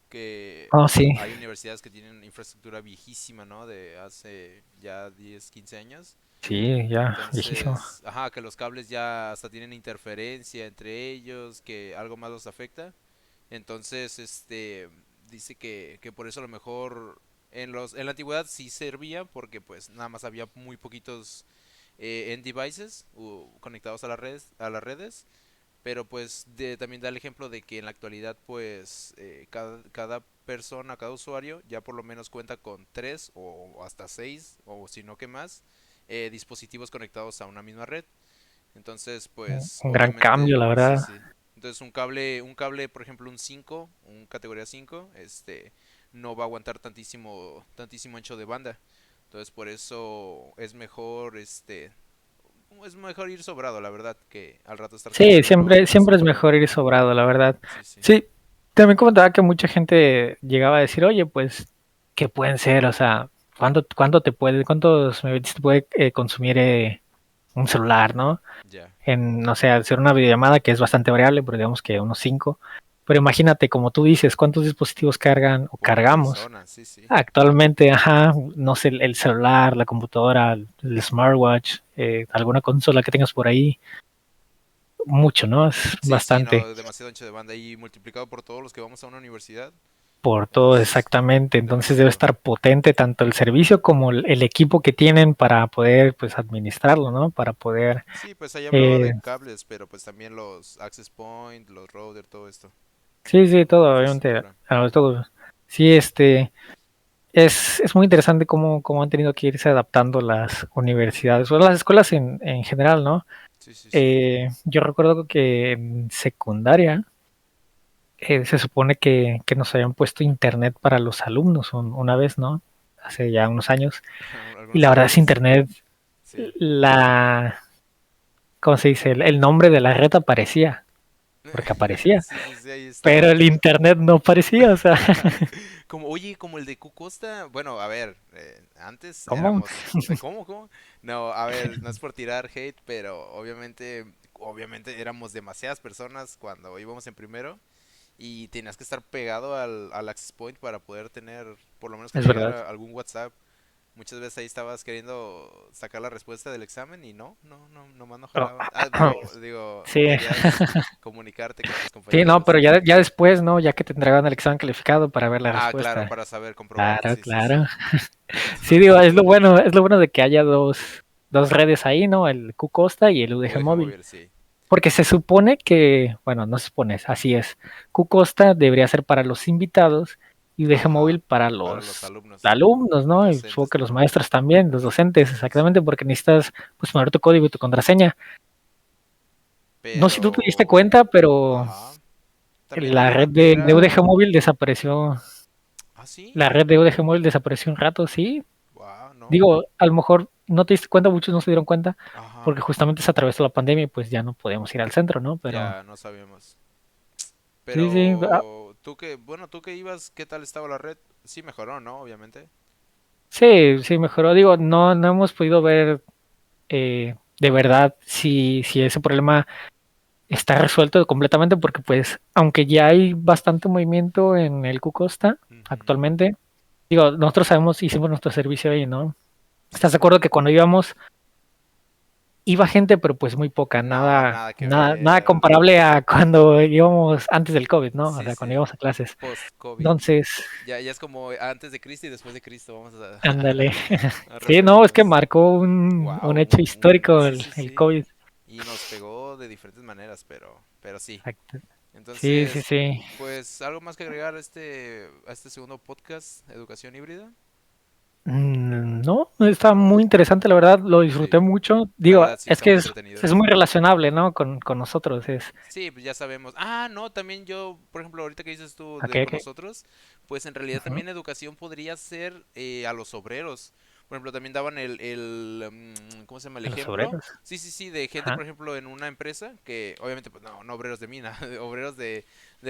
Que Oh, sí, hay universidades que tienen infraestructura viejísima, ¿no? De hace ya 10 15 años. sí, ya, viejísimo. Entonces, ajá, que los cables ya hasta tienen interferencia entre ellos, que algo más los afecta. Entonces, dice que por eso a lo mejor en la antigüedad sí servía porque pues nada más había muy poquitos end devices conectados a las redes, pero pues también da el ejemplo de que en la actualidad pues cada persona, cada usuario ya por lo menos cuenta con tres o hasta seis o si no que más dispositivos conectados a una misma red. Entonces pues Un gran obviamente cambio, la sí, verdad. sí. Entonces un cable por ejemplo un 5 un categoría 5 no va a aguantar tantísimo ancho de banda. Entonces por eso es mejor ir sobrado, la verdad, que al rato estar Sí, comprando nuevo siempre es espacio. mejor ir sobrado, la verdad. Sí, sí. Sí, también comentaba que mucha gente llegaba a decir, oye, pues, ¿qué pueden ser? O sea, cuántos megabytes te puede consumir un celular, ¿no? Ya. No sé, hacer una videollamada que es bastante variable, pero digamos que unos 5. Pero imagínate, como tú dices, cuántos dispositivos cargan o Una cargamos persona, sí, sí. actualmente, ajá, no sé, el celular, la computadora, el smartwatch, alguna consola que tengas por ahí, mucho, ¿no? Es Sí, sí, bastante no, demasiado ancho de banda y multiplicado por todos los que vamos a una universidad por todo es exactamente. Entonces debe demasiado. estar potente tanto el servicio como el equipo que tienen para poder, pues, administrarlo, ¿no? Para poder, Sí, pues ahí hablaba eh, de cables, pero pues también los access point, los router, todo esto, sí, sí, todo, obviamente, infraestructura. todo. Sí, es muy interesante cómo han tenido que irse adaptando las universidades o las escuelas en general, ¿no? Sí, sí, sí. Yo recuerdo que en secundaria se supone que nos habían puesto internet para los alumnos una vez, ¿no? Hace ya unos años. Y Algunos la verdad es semestres. internet, Sí. la, ¿cómo se dice? El nombre de la red aparecía, porque aparecía, Sí, sí, sí, ahí pero estaba. el internet no aparecía, o sea, Como, oye, como el de Q Costa. Bueno, a ver, antes ¿cómo? éramos. ¿Cómo, cómo? No, a ver, no es por tirar hate, pero obviamente éramos demasiadas personas cuando íbamos en primero y tenías que estar pegado al access point para poder tener, por lo menos que Es te verdad. llegara algún WhatsApp. Muchas veces ahí estabas queriendo sacar la respuesta del examen y nomás no Oh, jalaba. Ah, digo, sí, querías comunicarte con tus sí, no, compañeros. pero ya después, ¿no? Ya que te entregaban el examen calificado para ver la Ah, claro, respuesta. para saber comprobar, Claro, sí, sí, sí. claro. Sí, digo, Entonces, es lo bueno de que haya dos. dos redes ahí, ¿no? El QCosta y el UDG UDG Móvil. Móvil, sí. Porque se supone que, bueno, no se supone, así es. QCosta debería ser para los invitados y UDG Ajá, Móvil para para los los alumnos, alumnos, ¿no? Y supongo docentes que los también. maestros también, los docentes, Sí, exactamente, porque necesitas pues poner tu código y tu contraseña. No sé si tú te diste pero, cuenta, pero ajá, también la había red una que de UDG era, Móvil desapareció. ah, sí, La red de UDG Móvil desapareció un rato, sí. wow, no, Digo, a lo mejor no te diste cuenta, muchos no se dieron cuenta, ajá, porque justamente se atravesó la pandemia y pues ya no podíamos ir al centro, ¿no? Pero ya no sabíamos. sí, sí, Pero tú que, bueno, tú que ibas, ¿qué tal estaba la red? Sí mejoró, ¿no? Obviamente. sí, sí mejoró. Digo, no hemos podido ver de verdad si ese problema está resuelto completamente, porque pues, aunque ya hay bastante movimiento en el QCosta Ujú. actualmente, digo, nosotros sabemos, hicimos nuestro servicio ahí, ¿no? Sí, ¿Estás de sí. acuerdo que cuando íbamos iba gente, pero pues muy poca, No, nada, nada que nada ver. comparable a cuando íbamos antes del COVID, ¿no? O Sí, sea, cuando sí. íbamos a clases. Post-COVID. Entonces, Ya es como antes de Cristo y después de Cristo, vamos ándale. a Sí, no, es que referirnos. marcó un Wow, hecho histórico sí, sí, el sí. COVID. Y nos pegó de diferentes maneras, pero sí. Exacto. Sí, sí, Entonces, sí. pues, ¿algo más que agregar a este segundo podcast, Educación Híbrida? No, está muy interesante, la verdad, lo disfruté Sí, mucho. la Digo, verdad sí es está que muy entretenido. es muy relacionable, ¿no? Con nosotros, es. Sí, pues ya sabemos. Ah, no, también yo, por ejemplo, ahorita que dices tú Ok, de con ok. nosotros, pues en realidad Ujú. también educación podría ser a los obreros. Por ejemplo, también daban ¿cómo se llama? El A los ejemplo. obreros. Sí, sí, sí, de gente, Ajá. por ejemplo, en una empresa que, obviamente, pues no, no obreros de mina, obreros de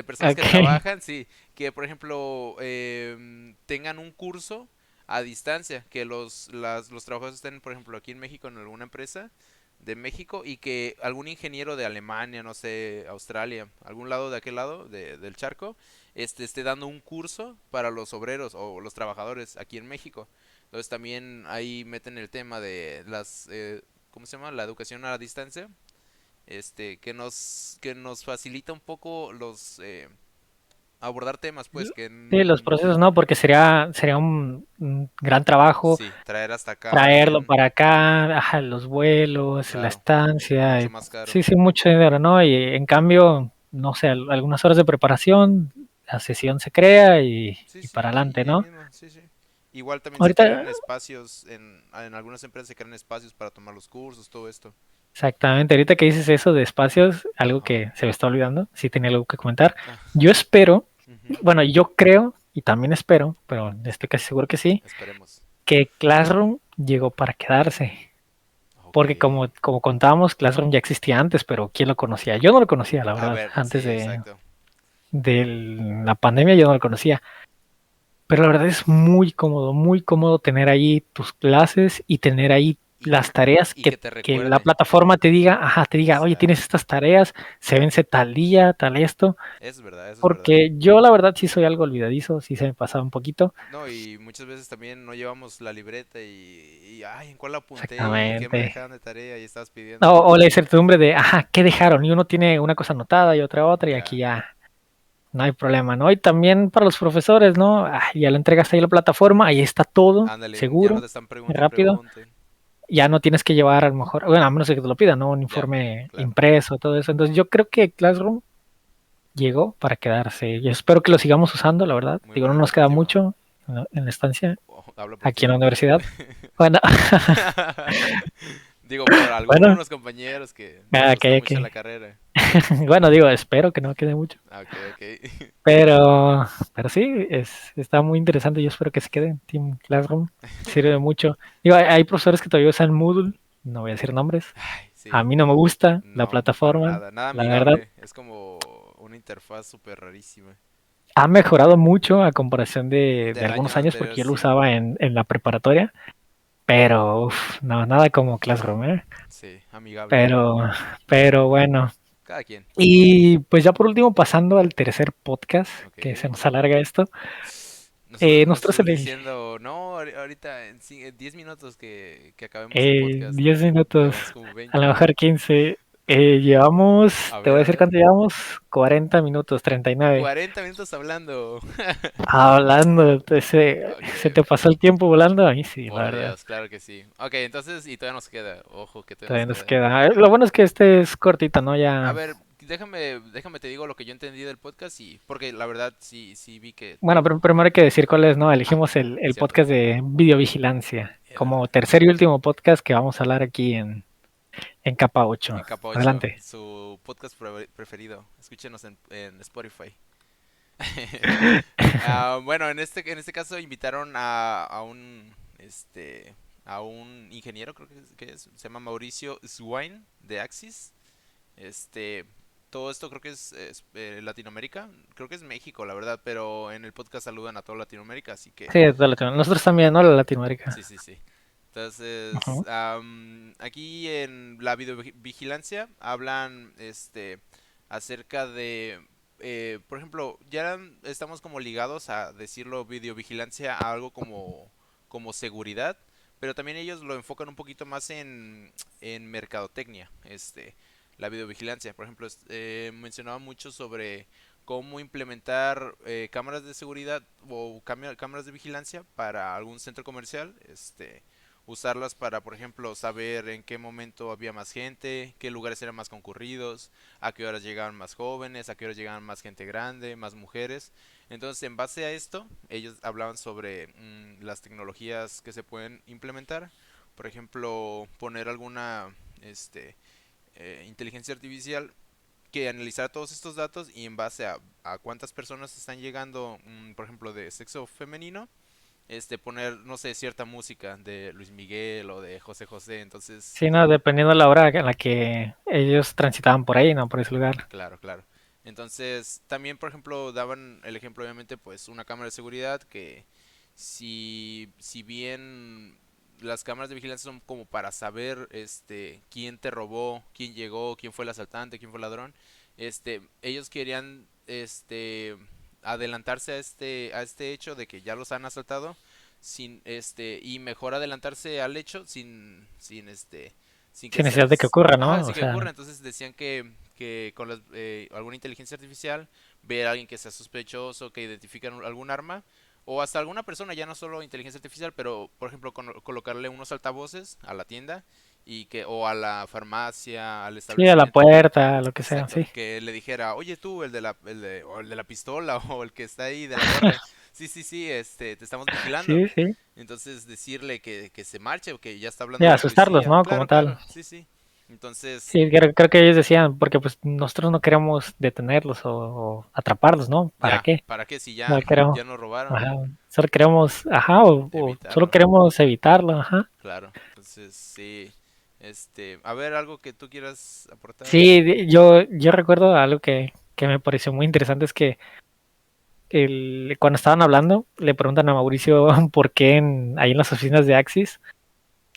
personas que Ok. trabajan, sí, que, por ejemplo, tengan un curso a distancia, que los trabajadores estén, por ejemplo, aquí en México en alguna empresa de México y que algún ingeniero de Alemania, no sé, Australia, algún lado de aquel lado del charco, esté dando un curso para los obreros o los trabajadores aquí en México. Entonces también ahí meten el tema de ¿cómo se llama? La educación a la distancia, que nos facilita un poco abordar temas, pues, que Sí, los procesos no, porque sería un gran trabajo sí, traer hasta acá a traerlo alguien, para acá, ajá, los vuelos, la claro, estancia, mucho más caro. sí, sí, mucho dinero, ¿no? Y en cambio, no sé, algunas horas de preparación, la sesión se crea Sí, y sí, para adelante, y ahí ¿no? mismo, sí, sí. Igual también se Ahorita, crean espacios, en algunas empresas se crean espacios para tomar los cursos, todo esto. exactamente, ahorita que dices eso de espacios, algo Ajá. que se me está olvidando, sí tenía algo que comentar. Ah, Yo espero, ujú. bueno, yo creo, y también espero, pero estoy casi seguro que sí, Esperemos. que Classroom llegó para quedarse. Ok. Porque como contábamos, Classroom ya existía antes, pero ¿quién lo conocía? Yo no lo conocía, la A verdad. ver, Antes sí, exacto. de la pandemia yo no lo conocía. Pero la verdad es muy cómodo tener ahí tus clases y tener ahí Y, las tareas y que te que la recuerde. plataforma te diga, ajá, te diga, oye, tienes Exacto. estas tareas, se vence tal día, tal esto. Es verdad, eso es verdad. Porque yo la verdad sí soy algo olvidadizo, sí se me pasaba un poquito. No, y muchas veces también no llevamos la libreta ay, ¿en cuál la apunté y qué me Exactamente. dejaron de tarea y estabas pidiendo? O la incertidumbre de, ajá, ¿qué dejaron? Y uno tiene una cosa anotada y otra, y aquí Ya, ya no hay problema, ¿no? Y también para los profesores, ¿no? Ya lo entregas ahí a la plataforma, ahí está todo, ándale, ya no seguro, te están pregunte y rápido. pregunte. Ya no tienes que llevar a lo mejor, bueno, a menos de que te lo pidan, ¿no? Un Ya, informe claro. impreso, todo eso. Entonces yo creo que Classroom llegó para quedarse. Y espero que lo sigamos usando, la verdad. Muy Digo, no buena nos queda iniciativa. mucho en la estancia, Habla por aquí en ti. la universidad. Bueno, Digo, por bueno, algunos compañeros que nos gusta ok. mucho la carrera. Bueno, digo, espero que no quede mucho. Ah, ok, ok. Pero sí, está muy interesante. Yo espero que se quede. Team Classroom sirve mucho. Digo, hay profesores que todavía usan Moodle, no voy a decir nombres. Ay, A sí. mí no me gusta la No, para plataforma, nada. Nada la verdad. amigable. Es como una interfaz súper rarísima. Ha mejorado mucho a comparación de Del algunos año años anterior, porque yo lo sí. usaba en la preparatoria, pero no, nada como Classroom, ¿eh? Sí, amigable. Pero, pero bueno. Cada quien. Y pues ya por último, pasando al tercer podcast, que se Ok. nos alarga esto, nosotros Nosotros elegimos diciendo, no, ahorita en 10 minutos que acabemos el podcast. 10 minutos, Llevamos como a lo 20. mejor 15. Llevamos, A te voy ver, a a decir ver. cuánto llevamos, 40 minutos, 39. 40 minutos hablando. Hablando, Ok, se te pasó el tiempo volando, a mí sí, la por verdad. Dios, claro que sí. Ok, entonces, y todavía nos queda. Ojo, que todavía nos Todavía nos queda. queda. Lo bueno es que este es cortito, ¿no? A Ya. ver, déjame te digo lo que yo entendí del podcast y porque la verdad sí vi que Bueno, pero primero hay que decir cuál es, ¿no? ah, Elegimos el cierto. podcast de videovigilancia El- como tercer y último podcast que vamos a hablar aquí en capa 8. en capa 8, Adelante. su podcast preferido. Escúchenos en Spotify. Bueno, en este caso invitaron a un ingeniero, creo se llama Mauricio Swain de Axis. Este, todo esto creo que es Latinoamérica, creo que es México, la verdad, pero en el podcast saludan a toda Latinoamérica, así que Sí, es de Latinoamérica. Nosotros también, ¿no? La Latinoamérica. sí, sí, sí. Entonces, Ujú. aquí en la videovigilancia hablan, acerca de, por ejemplo, ya estamos como ligados a decirlo videovigilancia a algo como seguridad, pero también ellos lo enfocan un poquito más en mercadotecnia, la videovigilancia. Por ejemplo, mencionaba mucho sobre cómo implementar cámaras de seguridad o cámaras de vigilancia para algún centro comercial, usarlas para, por ejemplo, saber en qué momento había más gente, qué lugares eran más concurridos, a qué horas llegaban más jóvenes, a qué horas llegaban más gente grande, más mujeres. Entonces, en base a esto, ellos hablaban sobre las tecnologías que se pueden implementar. Por ejemplo, poner alguna inteligencia artificial que analizara todos estos datos y en base a cuántas personas están llegando, por ejemplo, de sexo femenino, poner, no sé, cierta música de Luis Miguel o de José José. Entonces, Sí, no, dependiendo de la hora en la que ellos transitaban por ahí, ¿no? Por ese lugar. claro, claro. Entonces, también, por ejemplo, daban el ejemplo, obviamente, pues una cámara de seguridad que si bien las cámaras de vigilancia son como para saber quién te robó, quién llegó, quién fue el asaltante, quién fue el ladrón, ellos querían adelantarse a este hecho de que ya los han asaltado y mejor adelantarse al hecho sin que Sin necesidad de que seas, ocurra, ajá, ¿no? O sin que sea, ocurra. Entonces decían que con alguna inteligencia artificial, ver a alguien que sea sospechoso, que identifican algún arma, o hasta alguna persona, ya no solo inteligencia artificial, pero por ejemplo colocarle unos altavoces a la tienda o a la farmacia, al sí, a la establecimiento. puerta, lo que sea, Exacto, sí. que le dijera, oye tú, o el de la pistola, o el que está ahí de la gorra, sí, sí, sí, te estamos vigilando. Sí, sí. Entonces decirle que se marche o que ya está hablando Ya, la asustarlos, policía. ¿no? Como Claro, tal. claro, sí, sí. Entonces, Sí, creo que ellos decían, porque pues nosotros no queremos detenerlos o atraparlos, ¿no? ¿Para ya, qué? ¿para qué si No ya, queremos, ya nos robaron? ajá, solo queremos, ajá, o solo Evitarlo, queremos evitarlo, ajá. claro. Entonces, sí, a ver, algo que tú quieras aportar. Sí, yo recuerdo algo que me pareció muy interesante, es que cuando estaban hablando, le preguntan a Mauricio por qué ahí en las oficinas de Axis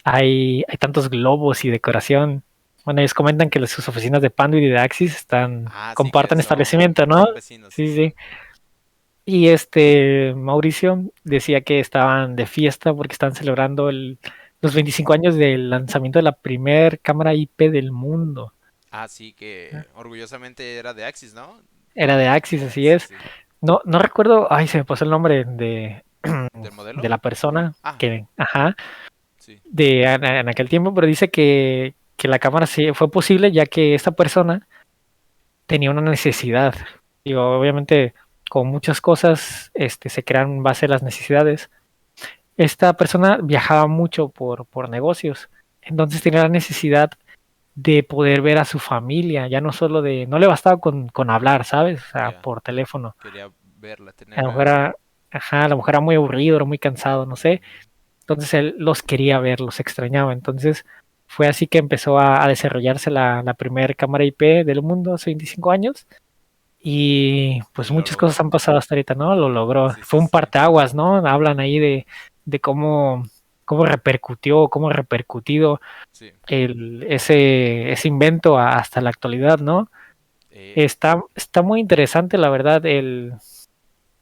hay tantos globos y decoración. Bueno, ellos comentan que sus oficinas de Panduit y de Axis Ah, sí, que comparten son, establecimiento, ¿no? son vecinos, sí, Sí, sí, sí. sí. Y Mauricio decía que estaban de fiesta porque estaban celebrando los 25 años del lanzamiento de la primer cámara IP del mundo. Ah, sí, que orgullosamente era de Axis, ¿no? Era de Axis, así Sí, es. sí. No recuerdo, ay, se me pasó el nombre ¿Del de modelo? la persona Ah, que, ajá, sí. en aquel tiempo, pero dice que la cámara sí fue posible ya que esta persona tenía una necesidad. Digo, obviamente, con muchas cosas, se crean en base a las necesidades. Esta persona viajaba mucho por negocios, entonces tenía la necesidad de poder ver a su familia, ya no solo no le bastaba con hablar, ¿sabes? O sea, Ya, por teléfono. quería verla, A lo tenerla mejor ahí. era, ajá, a lo mejor era muy aburrido, era muy cansado, no sé. Entonces él los quería ver, los extrañaba. Entonces fue así que empezó a desarrollarse la primera cámara IP del mundo hace 25 años. Y Y pues lo muchas cosas logró. han pasado hasta ahorita, ¿no? Lo logró. Sí, Fue sí, un sí. parteaguas, ¿no? Hablan ahí de cómo repercutió, cómo ha repercutido Sí. ese invento hasta la actualidad, ¿no? Eh, Está muy interesante, la verdad, el,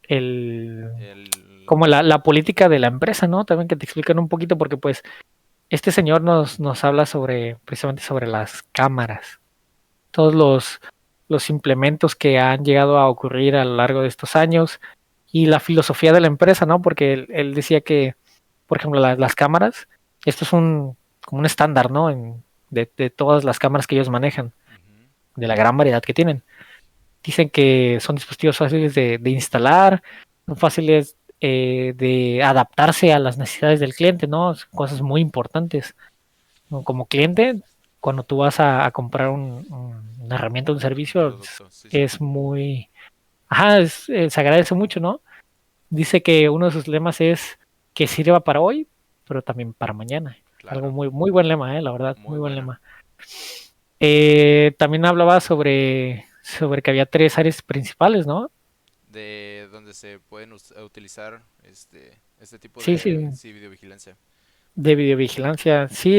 el... como la política de la empresa, ¿no? También que te explican un poquito, porque pues este señor nos habla precisamente sobre las cámaras. todos los implementos que han llegado a ocurrir a lo largo de estos años y la filosofía de la empresa, ¿no? Porque él decía que, por ejemplo, las cámaras, esto es como un estándar, ¿no? De todas las cámaras que ellos manejan, Ujú. de la gran variedad que tienen. Dicen que son dispositivos fáciles de instalar, son fáciles de adaptarse a las necesidades del cliente, ¿no? Son cosas muy importantes. ¿No? Como cliente, cuando tú vas a comprar una herramienta, un Un servicio, producto, sí, sí. es muy... Ajá, se agradece mucho, ¿no? Dice que uno de sus lemas es que sirva para hoy, pero también para mañana. Algo Claro, muy buen lema, la verdad, muy muy buen buena. lema. También hablaba sobre que había tres áreas principales, ¿no? De donde se pueden utilizar este tipo Sí, sí, de sí, videovigilancia. de videovigilancia. Sí,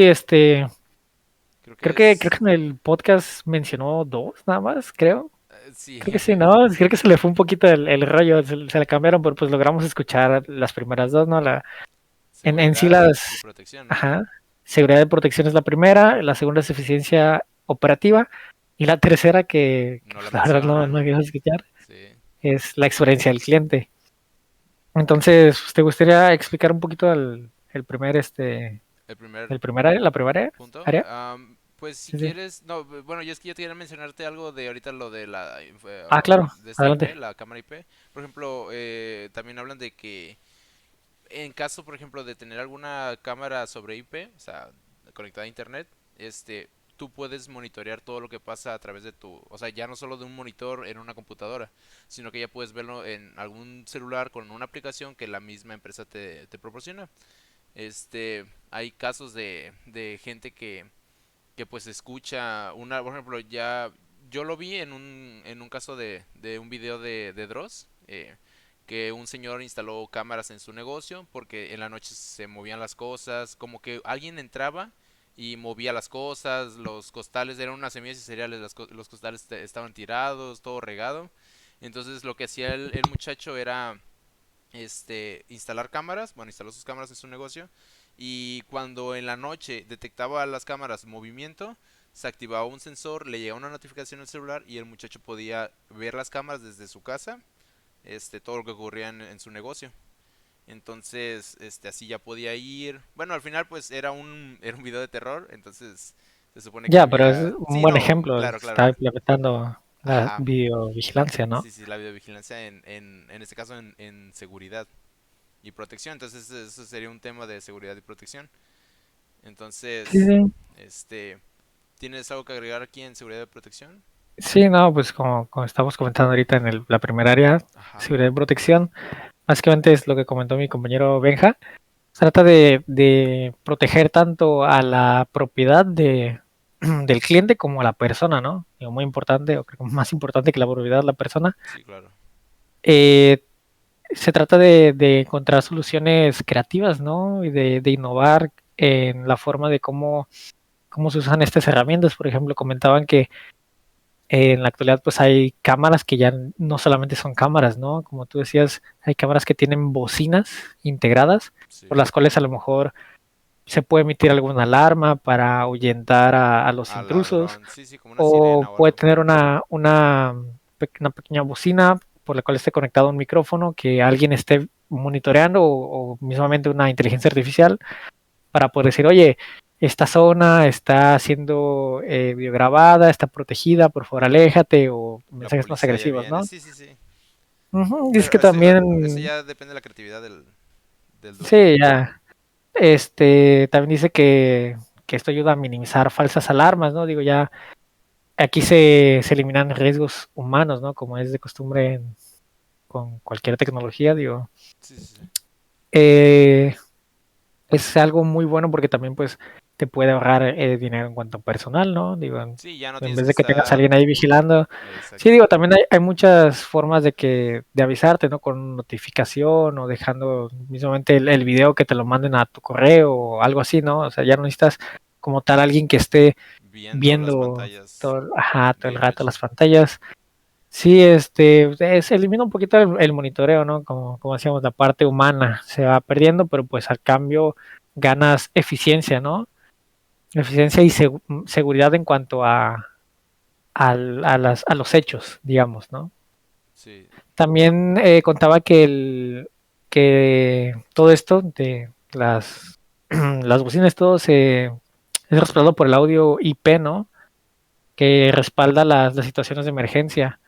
Creo que creo que es... en el podcast mencionó dos, nada más, creo. sí, Creo que sí, ¿no? Creo que se le fue un poquito el rollo, se le cambiaron, pero pues logramos escuchar las primeras dos, ¿no? En sí seguridad y las, protección, ¿no? ajá, seguridad de protección es la primera, la segunda es eficiencia operativa y la tercera que No la pues, la verdad no mencionan. quiero escuchar Sí. es la experiencia del cliente. Entonces, ¿te gustaría explicar un poquito el primer, El primer el primer área, la primera punto. área? Pues si Sí, sí. quieres, no, bueno, yo es que yo quería mencionarte algo de ahorita lo de Ah, claro, de esta IP, adelante. la cámara IP. Por ejemplo, también hablan de que en caso, por ejemplo, de tener alguna cámara sobre IP, o sea, conectada a internet, tú puedes monitorear todo lo que pasa a través de o sea, ya no solo de un monitor en una computadora, sino que ya puedes verlo en algún celular con una aplicación que la misma empresa te proporciona. Hay casos de gente que pues escucha por ejemplo, ya yo lo vi en un caso de un video de Dross, que un señor instaló cámaras en su negocio porque en la noche se movían las cosas, como que alguien entraba y movía las cosas, los costales eran unas semillas y cereales, los costales estaban tirados, todo regado. Entonces lo que hacía el muchacho era instalar cámaras, bueno, instaló sus cámaras en su negocio y cuando en la noche detectaba las cámaras movimiento, se activaba un sensor, le llegaba una notificación al celular y el muchacho podía ver las cámaras desde su casa, todo lo que ocurría en su negocio. Entonces, así ya podía ir. Bueno, al final pues era un video de terror, entonces se supone que Ya, pero es había... un Sí, buen no, ejemplo, claro, claro. está implementando la Ajá. videovigilancia, ¿no? Sí, sí, la videovigilancia en este caso en seguridad y protección. Entonces, eso sería un tema de seguridad y protección. Sí, Entonces, sí. este, ¿tienes algo que agregar aquí en seguridad y protección? Sí, no, pues como estamos comentando ahorita en la primera área, Ajá. seguridad y protección, básicamente es lo que comentó mi compañero Benja. Trata de proteger tanto a la propiedad del cliente como a la persona, ¿no? Digo, muy importante, o creo que más importante que la propiedad de la persona. Sí, claro. Eh, Se trata de encontrar soluciones creativas, ¿no? Y de innovar en la forma de cómo se usan estas herramientas. Por ejemplo, comentaban que en la actualidad pues hay cámaras que ya no solamente son cámaras, ¿no? Como tú decías, hay cámaras que tienen bocinas integradas, por Sí. las cuales a lo mejor se puede emitir alguna alarma para ahuyentar a los Al intrusos, ladrón. Sí, sí, como una o sirena o puede algo. tener una pequeña bocina por la cual esté conectado un micrófono que alguien esté monitoreando o mismamente una inteligencia artificial para poder decir, oye, esta zona está siendo videograbada, está protegida, por favor aléjate, o La mensajes más policía ya agresivos, viene. ¿no? Sí, sí, sí. Dice Pero que eso también, ya depende de la creatividad del dueño. sí, ya, también dice que esto ayuda a minimizar falsas alarmas, ¿no? Digo, ya aquí se eliminan riesgos humanos, ¿no? Como es de costumbre con cualquier tecnología, digo. Sí, sí, sí. Eh, es algo muy bueno porque también pues te puede ahorrar dinero en cuanto a personal, ¿no? Digo, Sí, ya no en tienes vez que de que tengas a estar... alguien ahí vigilando. Sí, Exacto. digo, también hay muchas formas de avisarte, ¿no? Con notificación o dejando mismamente el video que te lo manden a tu correo o algo así, ¿no? O sea, ya no necesitas como tal alguien que esté Viendo las viendo pantallas todo, ajá, todo el bien rato gacho. las pantallas. Sí, se elimina un poquito el monitoreo, ¿no? Como decíamos, la parte humana se va perdiendo, pero pues al cambio ganas eficiencia, ¿no? Eficiencia y seguridad en cuanto a los hechos, digamos, ¿no? Sí. También contaba que todo esto de las bocinas, todo es respaldado por el audio IP, ¿no? Que respalda las situaciones de emergencia.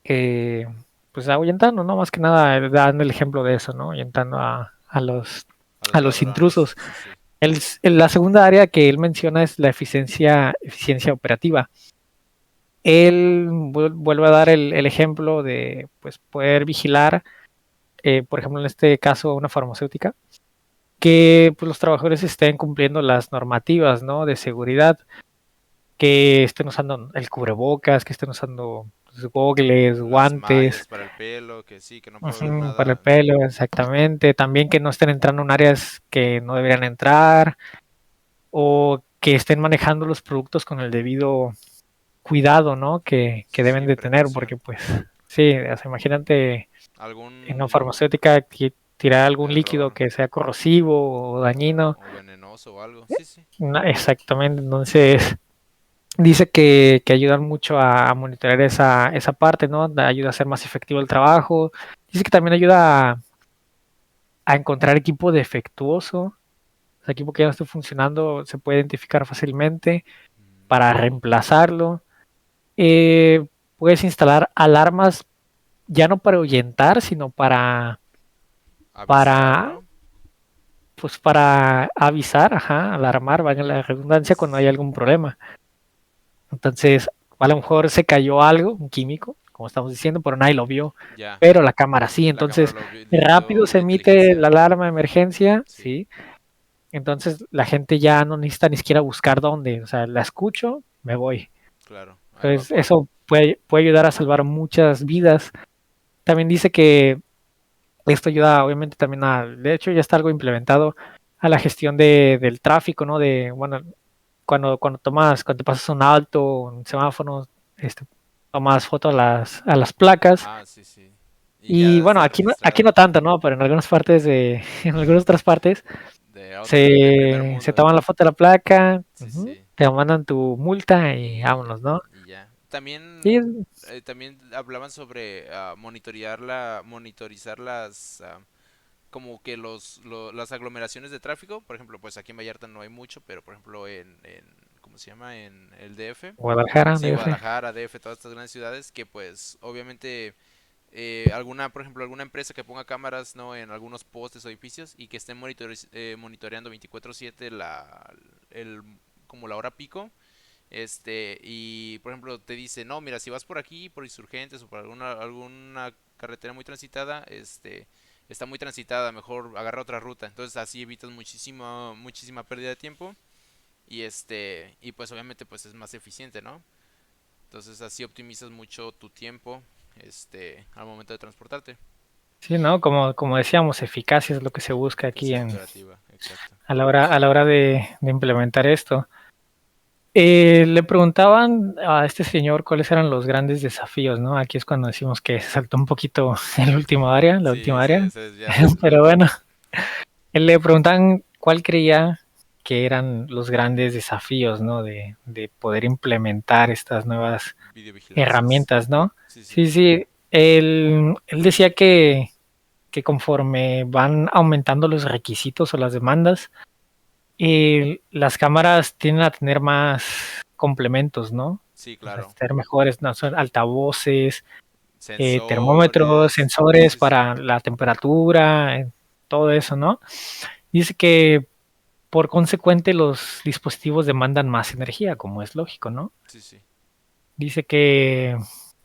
Eh, pues ahuyentando, ¿no? Más que nada dando el ejemplo de eso, ¿no? Ahuyentando A los a los ladrones. intrusos. Sí, sí. La segunda área que él menciona es la eficiencia operativa. Él vuelve a dar el ejemplo de pues, poder vigilar, por ejemplo, en este caso, una farmacéutica, que pues, los trabajadores estén cumpliendo las normativas, ¿no? De seguridad, que estén usando el cubrebocas, que estén usando pues, gogles, Las guantes, mallas para el pelo, que sí, que no puede haber para el nada. pelo, exactamente. También que no estén entrando en áreas que no deberían entrar o que estén manejando los productos con el debido cuidado, ¿no? Que Sí, deben sí, de tener, porque precaución. pues sí, o sea, imagínate en una Algún farmacéutica tirar algún líquido error que sea corrosivo o dañino. o venenoso o algo. Sí, sí. Exactamente, entonces dice que ayudan mucho a monitorear esa parte, ¿no? Ayuda a ser más efectivo el trabajo. Dice que también ayuda a encontrar equipo defectuoso, o sea, equipo que ya no esté funcionando, se puede identificar fácilmente Mm, para reemplazarlo. Puedes instalar alarmas ya no para ahuyentar, sino avisar, para, ¿no? pues para avisar, ajá, alarmar, valga la redundancia, Sí, cuando hay sí. algún problema. Entonces, a lo mejor se cayó algo, un químico, como estamos diciendo, pero nadie lo vio, Ya. pero la cámara sí. La cámara Entonces, le rápido dio se la emite la inteligencia. alarma de emergencia, Sí, sí. Entonces, la gente ya no necesita ni siquiera buscar dónde, o sea, la escucho, me voy. claro. A Entonces, evacuar. eso puede ayudar a salvar muchas vidas. También dice que esto ayuda, obviamente, también de hecho, ya está algo implementado a la gestión del tráfico, ¿no? Bueno, cuando te pasas un alto, un semáforo, este, tomas foto a las placas. Ah, sí, sí. Y Y ya bueno, está aquí no registrado. tanto, ¿no? Pero en algunas partes en algunas otras partes, De primer se mundo. toman la foto de la placa, Sí, sí. te mandan tu multa y Y, vámonos, ¿no? y ya. También, Sí, también hablaban sobre monitorizar como que las aglomeraciones de tráfico. Por ejemplo, pues aquí en Vallarta no hay mucho, pero por ejemplo ¿cómo se llama? En el DF. Guadalajara, Sí, DF. Guadalajara, DF, todas estas grandes ciudades que pues obviamente por ejemplo, alguna empresa que ponga cámaras, ¿no? En algunos postes o edificios y que estén monitoreando 24/7 el, como la hora pico. Y por ejemplo te dice, no, mira, si vas por aquí, por Insurgentes o por alguna carretera muy transitada, está muy transitada, mejor agarra otra ruta. Entonces así evitas muchísima pérdida de tiempo y pues obviamente pues es más eficiente, ¿no? Entonces así optimizas mucho tu tiempo, al momento de transportarte. Sí, ¿no? Como decíamos, eficacia es lo que se busca aquí Eficiencia operativa, exacto. a la hora de implementar esto. Le preguntaban a este señor cuáles eran los grandes desafíos, ¿no? Aquí es cuando decimos que se saltó un poquito el último área, la Sí, última área. se desviaron. Pero bueno, él le preguntaban cuál creía que eran los grandes desafíos, ¿no? De poder implementar estas nuevas Videovigilancias. herramientas, ¿no? Sí, sí. Sí, sí. Él decía que conforme van aumentando los requisitos o las demandas, las cámaras tienden a tener más complementos, ¿no? Sí, O sea, claro. ser mejores, ¿no? Son altavoces, termómetros, Sensores. sensores Sí, sí. para la temperatura, todo eso, ¿no? Dice que por consecuente los dispositivos demandan más energía, como es lógico, ¿no? Sí, sí. Dice que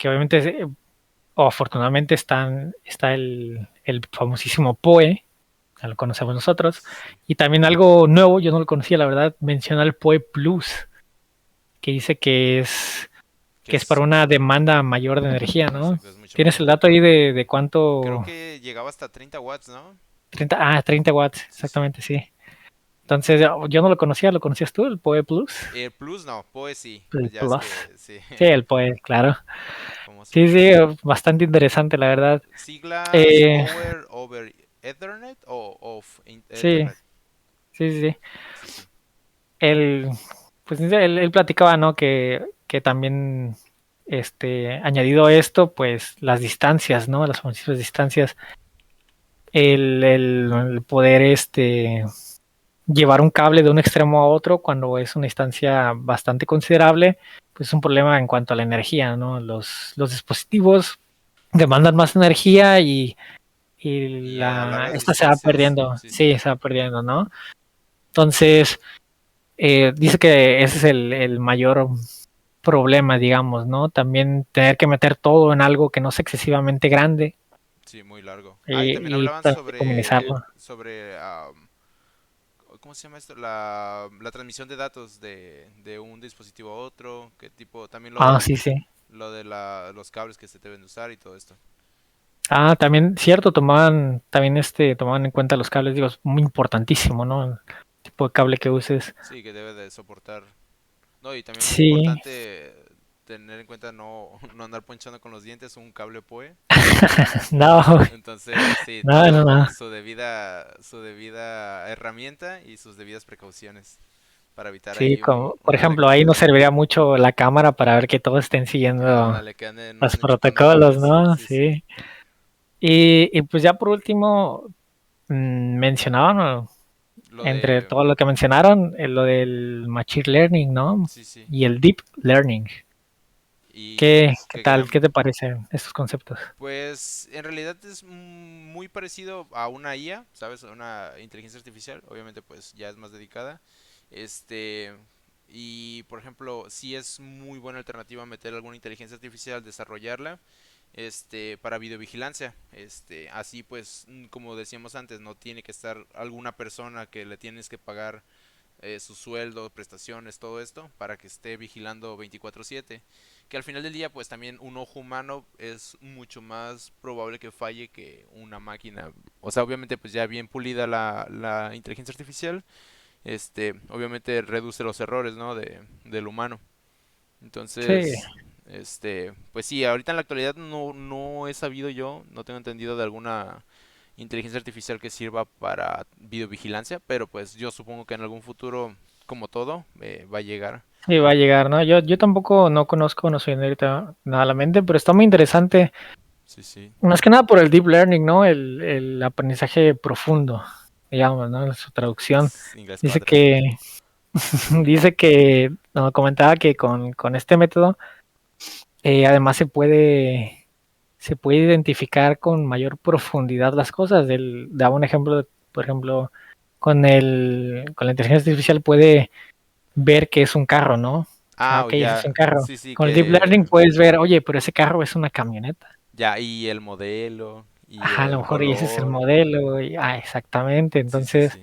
obviamente, o afortunadamente está el famosísimo PoE, ya lo conocemos nosotros, Sí, sí. y también algo nuevo, yo no lo conocía, la verdad, menciona el PoE Plus, que dice Que que es para es. una demanda mayor de energía, ¿no? Exacto, es mucho más ¿Tienes el potente. dato ahí de Creo cuánto? que llegaba hasta 30 watts, ¿no? 30 watts, Sí, sí. exactamente, sí. Entonces, yo no lo conocía, ¿lo conocías tú, el PoE Plus? El Plus no, Poe sí. El Ya es Plus. que sí. Sí, el PoE, claro. Famoso Sí, Plus. sí, bastante interesante, la verdad. Siglas Eh, Power over Ethernet o of sí, Ethernet. sí, sí. Sí, sí. Él, pues él platicaba, ¿no? Que que también, añadido a esto, pues las distancias, ¿no? Las famosas distancias, el poder, llevar un cable de un extremo a otro cuando es una distancia bastante considerable, pues es un problema en cuanto a la energía, ¿no? Los dispositivos demandan más energía y Y a largas esta se va distancias, perdiendo, sí, sí. sí, se va perdiendo, ¿no? Entonces, dice que ese es el mayor problema, digamos, ¿no? También tener que meter todo en algo que no es excesivamente grande Sí, muy largo. Ah, y también hablaban para comunizarlo. sobre ¿cómo se llama esto? La transmisión de datos de un dispositivo a otro, qué tipo, también Ah, sí, sí. lo de los cables que se deben de usar y todo esto. Ah, también, cierto, tomaban en cuenta los cables, digo, es muy importantísimo, ¿no? El tipo de cable que uses. Sí, que debe de soportar. No, y también muy Sí, importante tener en cuenta no andar ponchando con los dientes un cable PoE. no, Entonces, sí, no, todo no, no. con su debida herramienta y sus debidas precauciones para evitar Sí, ahí como, por una ejemplo, ahí electrocución. nos serviría mucho la cámara para ver que todos estén siguiendo Ándale, no los anden chupando protocolos, cables. ¿no? Sí, sí. Sí. Y pues ya por último, mencionaban, ¿no? Lo Entre de... todo lo que mencionaron, lo del machine learning, ¿no? Sí, sí. Y el deep learning. Y ¿Qué que tal? querían... ¿Qué te parecen estos conceptos? Pues en realidad es muy parecido a una IA, ¿sabes? A una inteligencia artificial. Obviamente pues ya es más dedicada. Este... Y por ejemplo, sí es muy buena alternativa meter alguna inteligencia artificial, desarrollarla para videovigilancia. Así pues, como decíamos antes, no tiene que estar alguna persona que le tienes que pagar su sueldo, prestaciones, todo esto, para que esté vigilando 24/7. Que al final del día, pues también un ojo humano es mucho más probable que falle que una máquina. O sea, obviamente, pues ya bien pulida la inteligencia artificial, obviamente reduce los errores, ¿no? Del humano. Sí, Entonces, pues sí, ahorita en la actualidad no he sabido yo, no tengo entendido de alguna inteligencia artificial que sirva para videovigilancia, pero pues yo supongo que en algún futuro, como todo, va a llegar. sí, va a llegar, ¿no? Yo tampoco no conozco, no soy ahorita nada a la mente, pero está muy interesante. Sí, sí, Más que nada por el deep learning, ¿no? El aprendizaje profundo, digamos, ¿no? Su traducción. Inglés Dice 4. que, dice que, no, comentaba que con este método, además se puede identificar con mayor profundidad las cosas. Daba un ejemplo, por ejemplo, con la inteligencia artificial puede ver que es un carro, ¿no? Ah, Ah, ok, ese es ya, un carro. sí, sí, Con el deep learning que puedes ver, oye, pero ese carro es una camioneta. ya, y el modelo, y Ajá, a lo el mejor y ese es el color, modelo. Exactamente. sí, sí, Entonces, sí,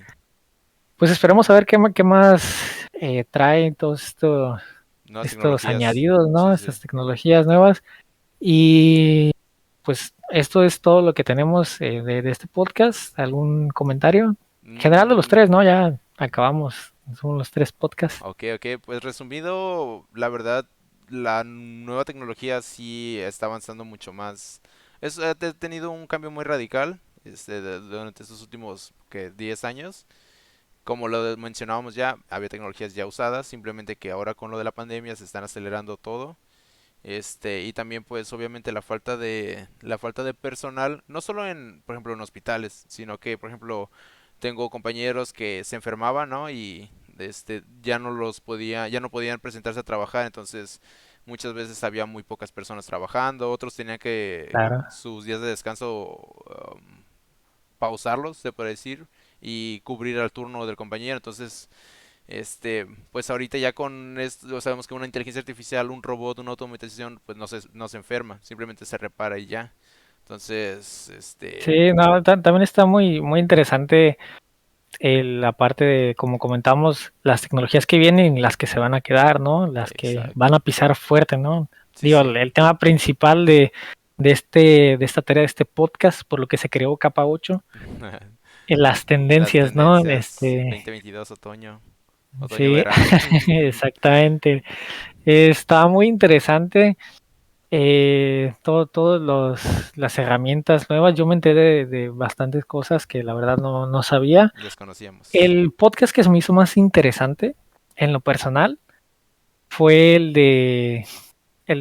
pues esperemos a ver qué más traen todos nuevas estos tecnologías, añadidos, ¿no? sí, sí. Estas tecnologías nuevas. Y pues esto es todo lo que tenemos de este podcast. ¿Algún comentario? En general de los Mm, tres, ¿no? Ya acabamos. Son los tres podcasts. ok, ok, pues resumido, la verdad, la nueva tecnología sí está avanzando mucho más. Ha tenido un cambio muy radical durante estos últimos 10 años. Como mencionábamos ya, había tecnologías ya usadas, simplemente que ahora con lo de la pandemia se están acelerando todo. Y también pues obviamente la falta de personal, no solo por ejemplo en hospitales, sino que por ejemplo tengo compañeros que se enfermaban, ¿no? Y ya no podían presentarse a trabajar, entonces muchas veces había muy pocas personas trabajando, otros tenían que Claro. sus días de descanso pausarlos, se puede decir, y cubrir al turno del compañero, entonces pues ahorita ya con esto sabemos que una inteligencia artificial, un robot, una automatización, pues no se enferma, simplemente se repara y ya. Entonces, Sí, no, también está muy, muy interesante la parte de, como comentamos, las tecnologías que vienen y las que se van a quedar, ¿no? Las que van exacto. a pisar fuerte, ¿no? Sí, Digo, sí. el tema principal de esta tarea, de este podcast, por lo que se creó Capa 8, las Las tendencias, ¿no? tendencias 2022 otoño, Sí, verano. exactamente. Está muy interesante. Todas las herramientas nuevas. Yo me enteré de bastantes cosas que la verdad no sabía. Desconocíamos. El podcast que se me hizo más interesante en lo personal fue el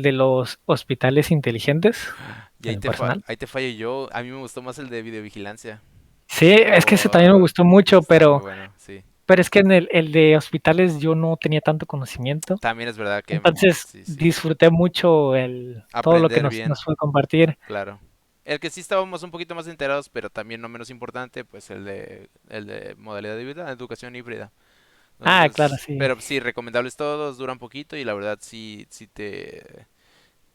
de los hospitales inteligentes, Y en lo personal. ahí te fallo yo. A mí me gustó más el de videovigilancia. Sí, es que ese también me Oh, gustó mucho, está muy bueno, sí. pero es que en el de hospitales yo no tenía tanto conocimiento. También es verdad que Entonces sí, sí. disfruté mucho todo lo que Aprender bien, nos fue compartir. claro. El que sí estábamos un poquito más enterados, pero también no menos importante, pues el de modalidad de vida, educación híbrida. Ah, claro, Entonces, sí. pero sí, recomendables todos, duran poquito y la verdad sí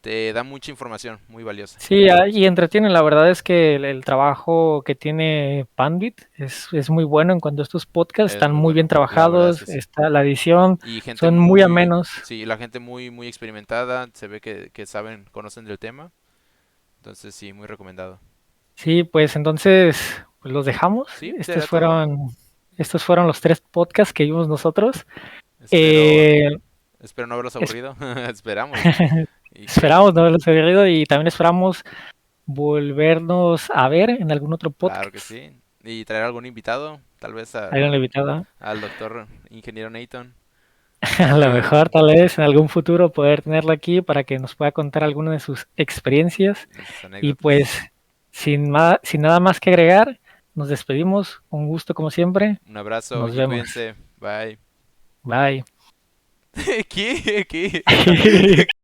te da mucha información, muy valiosa. Sí, y entretiene. La verdad es que el trabajo que tiene Pandit es muy bueno en cuanto a estos podcasts. Es Están muy muy bien bueno, la verdad es que trabajados, sí. está la edición, Y gente son muy amenos. sí, la gente muy experimentada, se ve que saben, conocen del tema. Entonces sí, muy recomendado. Sí, pues entonces pues los dejamos. Sí, será todo. Estos fueron los 3 podcasts que vimos nosotros. Espero, Eh, espero no haberlos es- aburrido. Esperamos. Y que, esperamos no haberlos aburrido y también esperamos volvernos a ver en algún otro claro que podcast. sí. Y traer algún invitado, tal vez Hay una invitada. al doctor ingeniero Nathan. A lo mejor, tal vez en algún futuro poder tenerla aquí para que nos pueda contar alguna de sus experiencias. De sus Y pues, anécdotas. sin nada más que agregar, nos despedimos. Un gusto como siempre. Un abrazo Nos y vemos. cuídense. Bye. Bye. ¿Qué? ¿Qué?